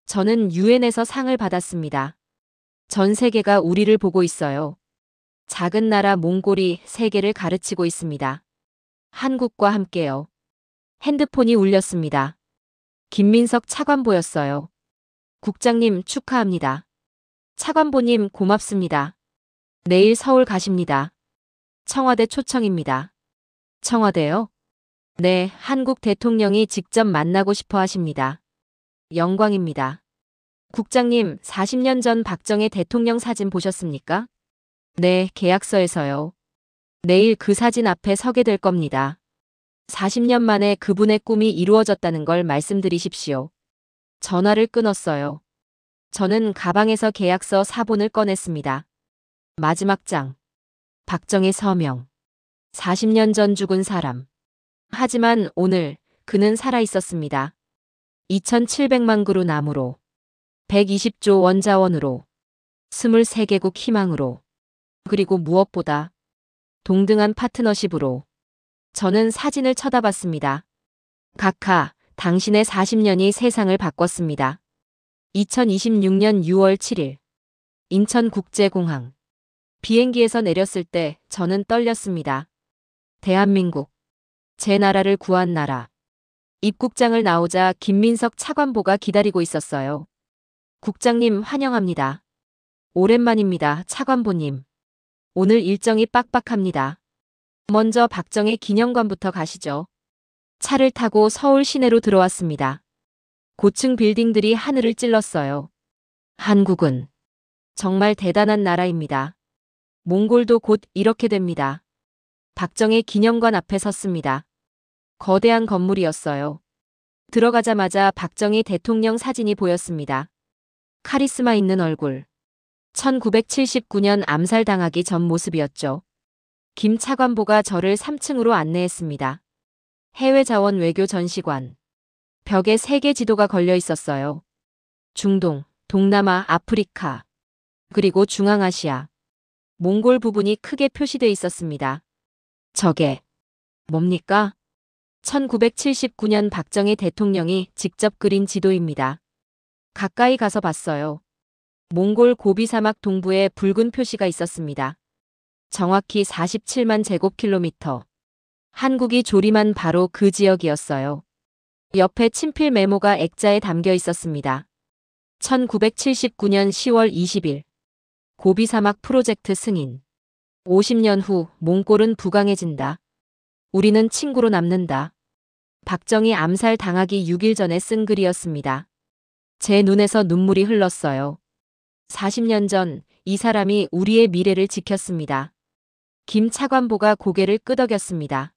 저는 유엔에서 상을 받았습니다. 전 세계가 우리를 보고 있어요. 작은 나라 몽골이 세계를 가르치고 있습니다. 한국과 함께요. 핸드폰이 울렸습니다. 김민석 차관보였어요. 국장님 축하합니다. 차관보님 고맙습니다. 내일 서울 가십니다. 청와대 초청입니다. 청와대요? 네, 한국 대통령이 직접 만나고 싶어 하십니다. 영광입니다. 국장님, 40년 전 박정희 대통령 사진 보셨습니까? 네, 계약서에서요. 내일 그 사진 앞에 서게 될 겁니다. 40년 만에 그분의 꿈이 이루어졌다는 걸 말씀드리십시오. 전화를 끊었어요. 저는 가방에서 계약서 4본을 꺼냈습니다. 마지막 장. 박정희 서명. 40년 전 죽은 사람. 하지만 오늘 그는 살아 있었습니다. 2,700만 그루 나무로, 120조 원 자원으로, 23개국 희망으로, 그리고 무엇보다 동등한 파트너십으로. 저는 사진을 쳐다봤습니다. 각하, 당신의 40년이 세상을 바꿨습니다. 2026년 6월 7일. 인천국제공항. 비행기에서 내렸을 때 저는 떨렸습니다. 대한민국. 제 나라를 구한 나라. 입국장을 나오자 김민석 차관보가 기다리고 있었어요. 국장님 환영합니다. 오랜만입니다, 차관보님. 오늘 일정이 빡빡합니다. 먼저 박정희 기념관부터 가시죠. 차를 타고 서울 시내로 들어왔습니다. 고층 빌딩들이 하늘을 찔렀어요. 한국은 정말 대단한 나라입니다. 몽골도 곧 이렇게 됩니다. 박정희 기념관 앞에 섰습니다. 거대한 건물이었어요. 들어가자마자 박정희 대통령 사진이 보였습니다. 카리스마 있는 얼굴. 1979년 암살당하기 전 모습이었죠. 김 차관보가 저를 3층으로 안내했습니다. 해외자원 외교 전시관. 벽에 세계 지도가 걸려 있었어요. 중동, 동남아, 아프리카, 그리고 중앙아시아. 몽골 부분이 크게 표시돼 있었습니다. 저게 뭡니까? 1979년 박정희 대통령이 직접 그린 지도입니다. 가까이 가서 봤어요. 몽골 고비 사막 동부에 붉은 표시가 있었습니다. 정확히 47만 제곱킬로미터. 한국이 조림한 바로 그 지역이었어요. 옆에 친필 메모가 액자에 담겨 있었습니다. 1979년 10월 20일. 고비 사막 프로젝트 승인. 50년 후 몽골은 부강해진다. 우리는 친구로 남는다. 박정희 암살 당하기 6일 전에 쓴 글이었습니다. 제 눈에서 눈물이 흘렀어요. 40년 전 이 사람이 우리의 미래를 지켰습니다. 김 차관보가 고개를 끄덕였습니다.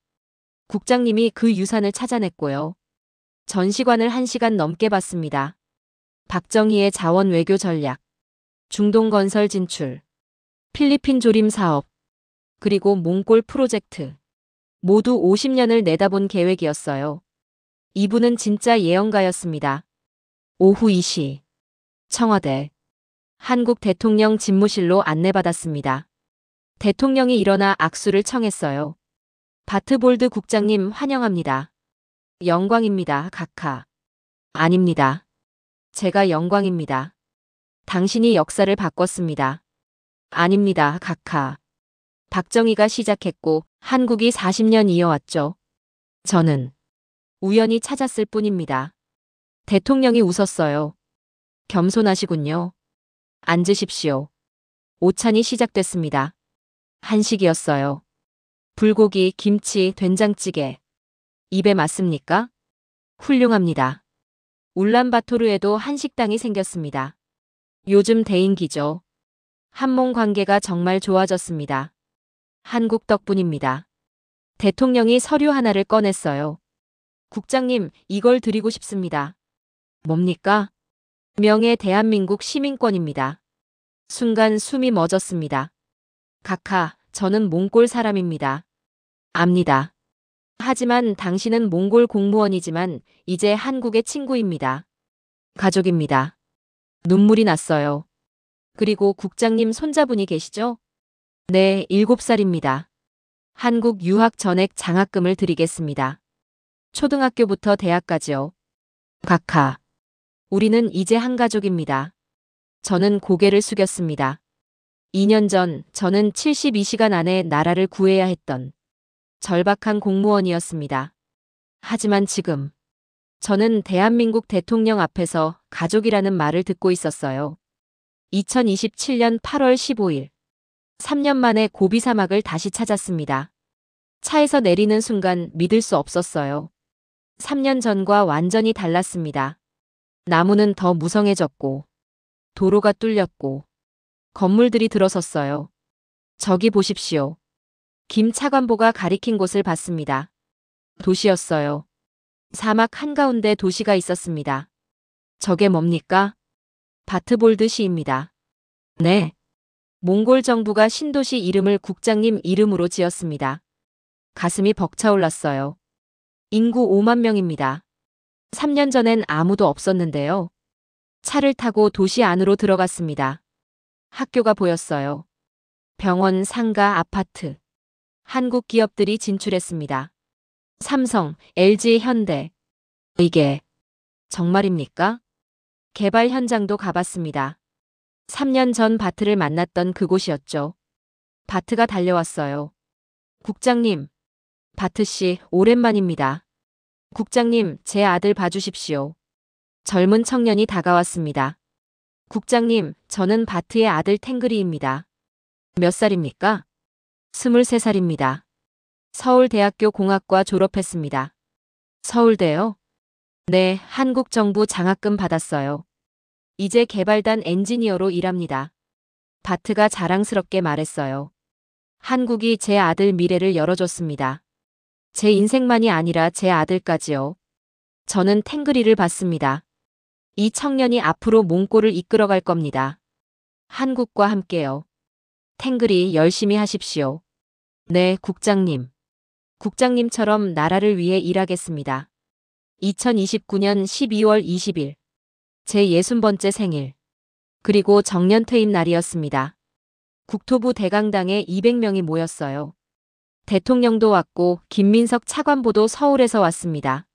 국장님이 그 유산을 찾아냈고요. 전시관을 1시간 넘게 봤습니다. 박정희의 자원 외교 전략, 중동 건설 진출, 필리핀 조림 사업, 그리고 몽골 프로젝트. 모두 50년을 내다본 계획이었어요. 이분은 진짜 예언가였습니다. 오후 2시. 청와대. 한국 대통령 집무실로 안내받았습니다. 대통령이 일어나 악수를 청했어요. 바트볼드 국장님 환영합니다. 영광입니다, 각하. 아닙니다. 제가 영광입니다. 당신이 역사를 바꿨습니다. 아닙니다, 각하. 박정희가 시작했고 한국이 40년 이어왔죠. 저는 우연히 찾았을 뿐입니다. 대통령이 웃었어요. 겸손하시군요. 앉으십시오. 오찬이 시작됐습니다. 한식이었어요. 불고기, 김치, 된장찌개. 입에 맞습니까? 훌륭합니다. 울란바토르에도 한식당이 생겼습니다. 요즘 대인기죠. 한몽 관계가 정말 좋아졌습니다. 한국 덕분입니다. 대통령이 서류 하나를 꺼냈어요. 국장님, 이걸 드리고 싶습니다. 뭡니까? 명예 대한민국 시민권입니다. 순간 숨이 멎었습니다. 각하, 저는 몽골 사람입니다. 압니다. 하지만 당신은 몽골 공무원이지만 이제 한국의 친구입니다. 가족입니다. 눈물이 났어요. 그리고 국장님 손자분이 계시죠? 네, 7살입니다. 한국 유학 전액 장학금을 드리겠습니다. 초등학교부터 대학까지요. 각하. 우리는 이제 한 가족입니다. 저는 고개를 숙였습니다. 2년 전 저는 72시간 안에 나라를 구해야 했던 절박한 공무원이었습니다. 하지만 지금 저는 대한민국 대통령 앞에서 가족이라는 말을 듣고 있었어요. 2027년 8월 15일. 3년 만에 고비 사막을 다시 찾았습니다. 차에서 내리는 순간 믿을 수 없었어요. 3년 전과 완전히 달랐습니다. 나무는 더 무성해졌고, 도로가 뚫렸고, 건물들이 들어섰어요. 저기 보십시오. 김 차관보가 가리킨 곳을 봤습니다. 도시였어요. 사막 한가운데 도시가 있었습니다. 저게 뭡니까? 바트볼드 시입니다. 네. 몽골 정부가 신도시 이름을 국장님 이름으로 지었습니다. 가슴이 벅차올랐어요. 인구 5만 명입니다. 3년 전엔 아무도 없었는데요. 차를 타고 도시 안으로 들어갔습니다. 학교가 보였어요. 병원, 상가, 아파트. 한국 기업들이 진출했습니다. 삼성, LG, 현대. 이게 정말입니까? 개발 현장도 가봤습니다. 3년 전 바트를 만났던 그곳이었죠. 바트가 달려왔어요. 국장님, 바트 씨, 오랜만입니다. 국장님, 제 아들 봐주십시오. 젊은 청년이 다가왔습니다. 국장님, 저는 바트의 아들 탱그리입니다. 몇 살입니까? 23살입니다. 서울대학교 공학과 졸업했습니다. 서울대요? 네, 한국 정부 장학금 받았어요. 이제 개발단 엔지니어로 일합니다. 바트가 자랑스럽게 말했어요. 한국이 제 아들 미래를 열어줬습니다. 제 인생만이 아니라 제 아들까지요. 저는 탱그리를 받습니다. 이 청년이 앞으로 몽골을 이끌어갈 겁니다. 한국과 함께요. 탱그리 열심히 하십시오. 네, 국장님. 국장님처럼 나라를 위해 일하겠습니다. 2029년 12월 20일. 제 60번째 생일. 그리고 정년 퇴임 날이었습니다. 국토부 대강당에 200명이 모였어요. 대통령도 왔고 김민석 차관보도 서울에서 왔습니다.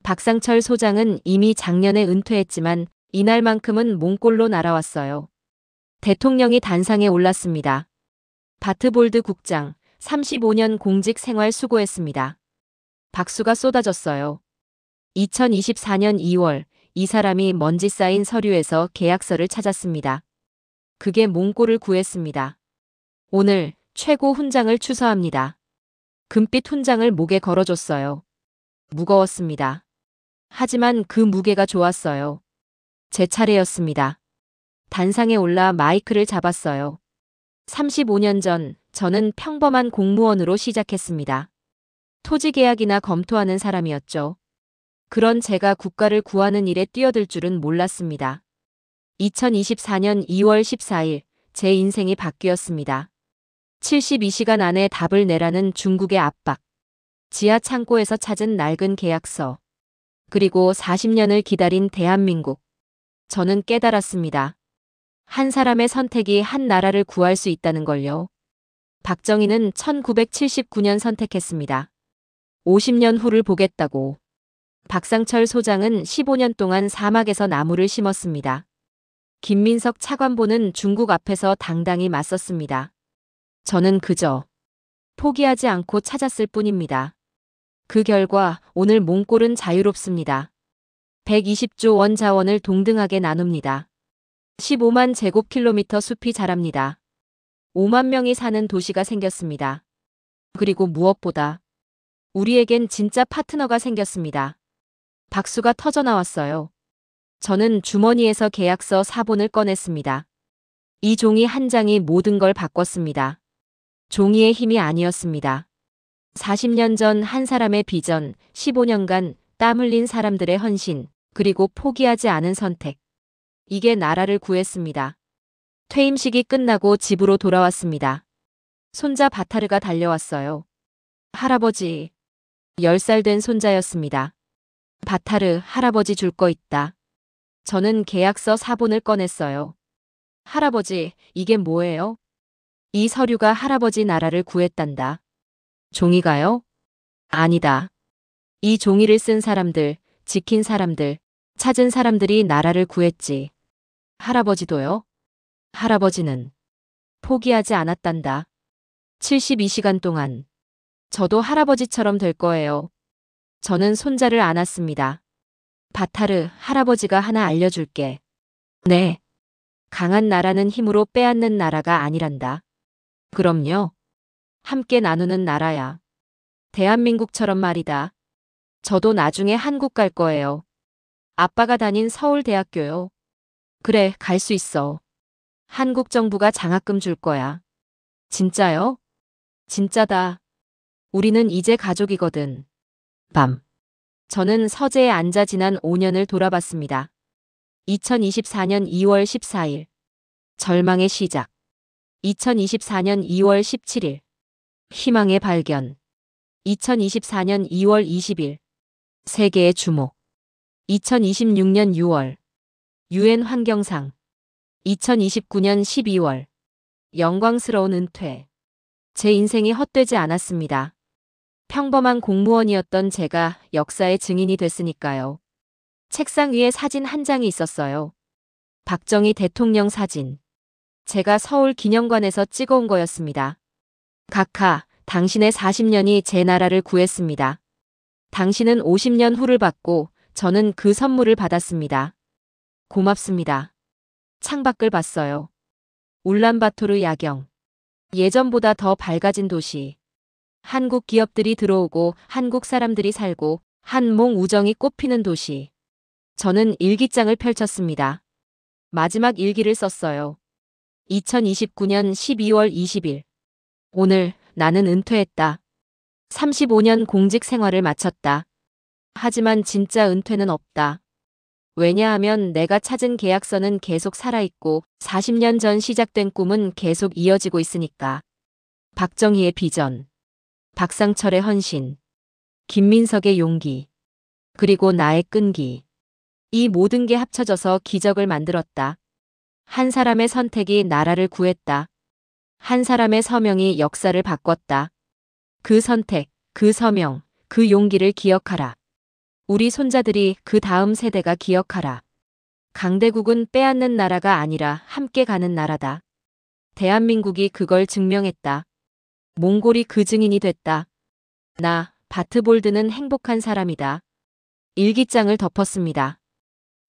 박상철 소장은 이미 작년에 은퇴했지만 이날만큼은 몽골로 날아왔어요. 대통령이 단상에 올랐습니다. 바트볼드 국장, 35년 공직 생활 수고했습니다. 박수가 쏟아졌어요. 2024년 2월, 이 사람이 먼지 쌓인 서류에서 계약서를 찾았습니다. 그게 몽골을 구했습니다. 오늘 최고 훈장을 추서합니다. 금빛 훈장을 목에 걸어줬어요. 무거웠습니다. 하지만 그 무게가 좋았어요. 제 차례였습니다. 단상에 올라 마이크를 잡았어요. 35년 전 저는 평범한 공무원으로 시작했습니다. 토지 계약이나 검토하는 사람이었죠. 그런 제가 국가를 구하는 일에 뛰어들 줄은 몰랐습니다. 2024년 2월 14일 제 인생이 바뀌었습니다. 72시간 안에 답을 내라는 중국의 압박. 지하 창고에서 찾은 낡은 계약서. 그리고 40년을 기다린 대한민국. 저는 깨달았습니다. 한 사람의 선택이 한 나라를 구할 수 있다는 걸요. 박정희는 1979년 선택했습니다. 50년 후를 보겠다고. 박상철 소장은 15년 동안 사막에서 나무를 심었습니다. 김민석 차관보는 중국 앞에서 당당히 맞섰습니다. 저는 그저 포기하지 않고 찾았을 뿐입니다. 그 결과 오늘 몽골은 자유롭습니다. 120조 원 자원을 동등하게 나눕니다. 15만 제곱킬로미터 숲이 자랍니다. 5만 명이 사는 도시가 생겼습니다. 그리고 무엇보다 우리에겐 진짜 파트너가 생겼습니다. 박수가 터져나왔어요. 저는 주머니에서 계약서 4본을 꺼냈습니다. 이 종이 한 장이 모든 걸 바꿨습니다. 종이의 힘이 아니었습니다. 40년 전 한 사람의 비전, 15년간 땀 흘린 사람들의 헌신, 그리고 포기하지 않은 선택. 이게 나라를 구했습니다. 퇴임식이 끝나고 집으로 돌아왔습니다. 손자 바타르가 달려왔어요. 할아버지. 10살 된 손자였습니다. 바타르, 할아버지 줄 거 있다. 저는 계약서 4본을 꺼냈어요. 할아버지, 이게 뭐예요? 이 서류가 할아버지 나라를 구했단다. 종이가요? 아니다. 이 종이를 쓴 사람들, 지킨 사람들, 찾은 사람들이 나라를 구했지. 할아버지도요? 할아버지는 포기하지 않았단다. 72시간 동안. 저도 할아버지처럼 될 거예요. 저는 손자를 안았습니다. 바타르, 할아버지가 하나 알려줄게. 네. 강한 나라는 힘으로 빼앗는 나라가 아니란다. 그럼요. 함께 나누는 나라야. 대한민국처럼 말이다. 저도 나중에 한국 갈 거예요. 아빠가 다닌 서울대학교요. 그래, 갈 수 있어. 한국 정부가 장학금 줄 거야. 진짜요? 진짜다. 우리는 이제 가족이거든. 밤. 저는 서재에 앉아 지난 5년을 돌아봤습니다. 2024년 2월 14일. 절망의 시작. 2024년 2월 17일. 희망의 발견. 2024년 2월 20일. 세계의 주목. 2026년 6월. 유엔 환경상. 2029년 12월. 영광스러운 은퇴. 제 인생이 헛되지 않았습니다. 평범한 공무원이었던 제가 역사의 증인이 됐으니까요. 책상 위에 사진 한 장이 있었어요. 박정희 대통령 사진. 제가 서울 기념관에서 찍어온 거였습니다. 각하, 당신의 40년이 제 나라를 구했습니다. 당신은 50년 후를 받고 저는 그 선물을 받았습니다. 고맙습니다. 창밖을 봤어요. 울란바토르 야경. 예전보다 더 밝아진 도시. 한국 기업들이 들어오고 한국 사람들이 살고 한몽 우정이 꽃피는 도시. 저는 일기장을 펼쳤습니다. 마지막 일기를 썼어요. 2029년 12월 20일. 오늘 나는 은퇴했다. 35년 공직 생활을 마쳤다. 하지만 진짜 은퇴는 없다. 왜냐하면 내가 찾은 계약서는 계속 살아있고 40년 전 시작된 꿈은 계속 이어지고 있으니까. 박정희의 비전. 박상철의 헌신, 김민석의 용기, 그리고 나의 끈기. 이 모든 게 합쳐져서 기적을 만들었다. 한 사람의 선택이 나라를 구했다. 한 사람의 서명이 역사를 바꿨다. 그 선택, 그 서명, 그 용기를 기억하라. 우리 손자들이 그 다음 세대가 기억하라. 강대국은 빼앗는 나라가 아니라 함께 가는 나라다. 대한민국이 그걸 증명했다. 몽골이 그 증인이 됐다. 나, 바트볼드는 행복한 사람이다. 일기장을 덮었습니다.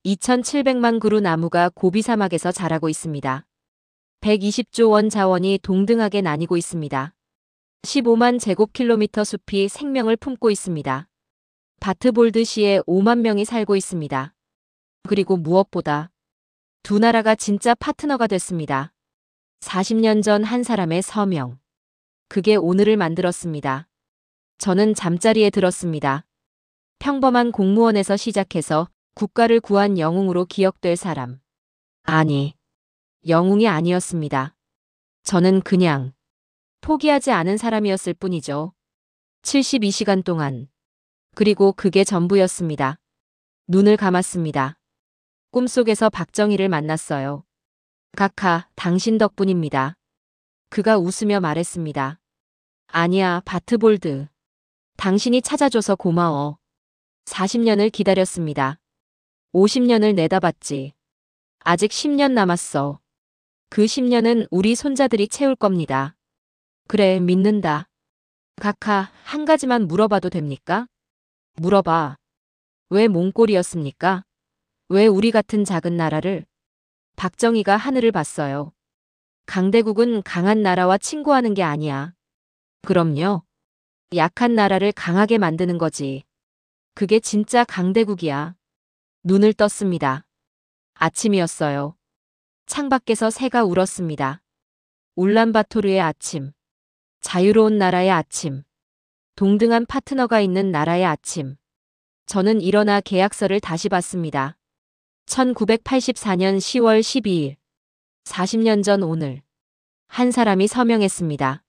2700만 그루 나무가 고비 사막에서 자라고 있습니다. 120조 원 자원이 동등하게 나뉘고 있습니다. 15만 제곱킬로미터 숲이 생명을 품고 있습니다. 바트볼드시에 5만 명이 살고 있습니다. 그리고 무엇보다 두 나라가 진짜 파트너가 됐습니다. 40년 전 한 사람의 서명. 그게 오늘을 만들었습니다. 저는 잠자리에 들었습니다. 평범한 공무원에서 시작해서 국가를 구한 영웅으로 기억될 사람. 아니, 영웅이 아니었습니다. 저는 그냥 포기하지 않은 사람이었을 뿐이죠. 72시간 동안. 그리고 그게 전부였습니다. 눈을 감았습니다. 꿈속에서 박정희를 만났어요. 각하, 당신 덕분입니다. 그가 웃으며 말했습니다. 아니야, 바트볼드. 당신이 찾아줘서 고마워. 40년을 기다렸습니다. 50년을 내다봤지. 아직 10년 남았어. 그 10년은 우리 손자들이 채울 겁니다. 그래, 믿는다. 각하, 한 가지만 물어봐도 됩니까? 물어봐. 왜 몽골이었습니까? 왜 우리 같은 작은 나라를? 박정희가 하늘을 봤어요. 강대국은 강한 나라와 친구하는 게 아니야. 그럼요. 약한 나라를 강하게 만드는 거지. 그게 진짜 강대국이야. 눈을 떴습니다. 아침이었어요. 창밖에서 새가 울었습니다. 울란바토르의 아침. 자유로운 나라의 아침. 동등한 파트너가 있는 나라의 아침. 저는 일어나 계약서를 다시 봤습니다. 1984년 10월 12일. 40년 전 오늘. 한 사람이 서명했습니다.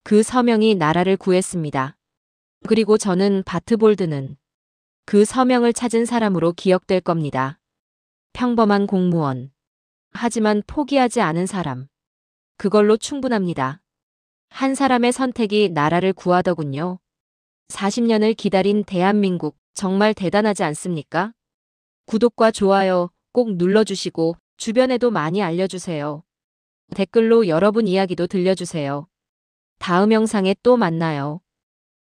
그 서명이 나라를 구했습니다. 그리고 저는 바트볼드는 그 서명을 찾은 사람으로 기억될 겁니다. 평범한 공무원. 하지만 포기하지 않은 사람. 그걸로 충분합니다. 한 사람의 선택이 나라를 구하더군요. 40년을 기다린 대한민국, 정말 대단하지 않습니까? 구독과 좋아요 꼭 눌러주시고 주변에도 많이 알려주세요. 댓글로 여러분 이야기도 들려주세요. 다음 영상에 또 만나요.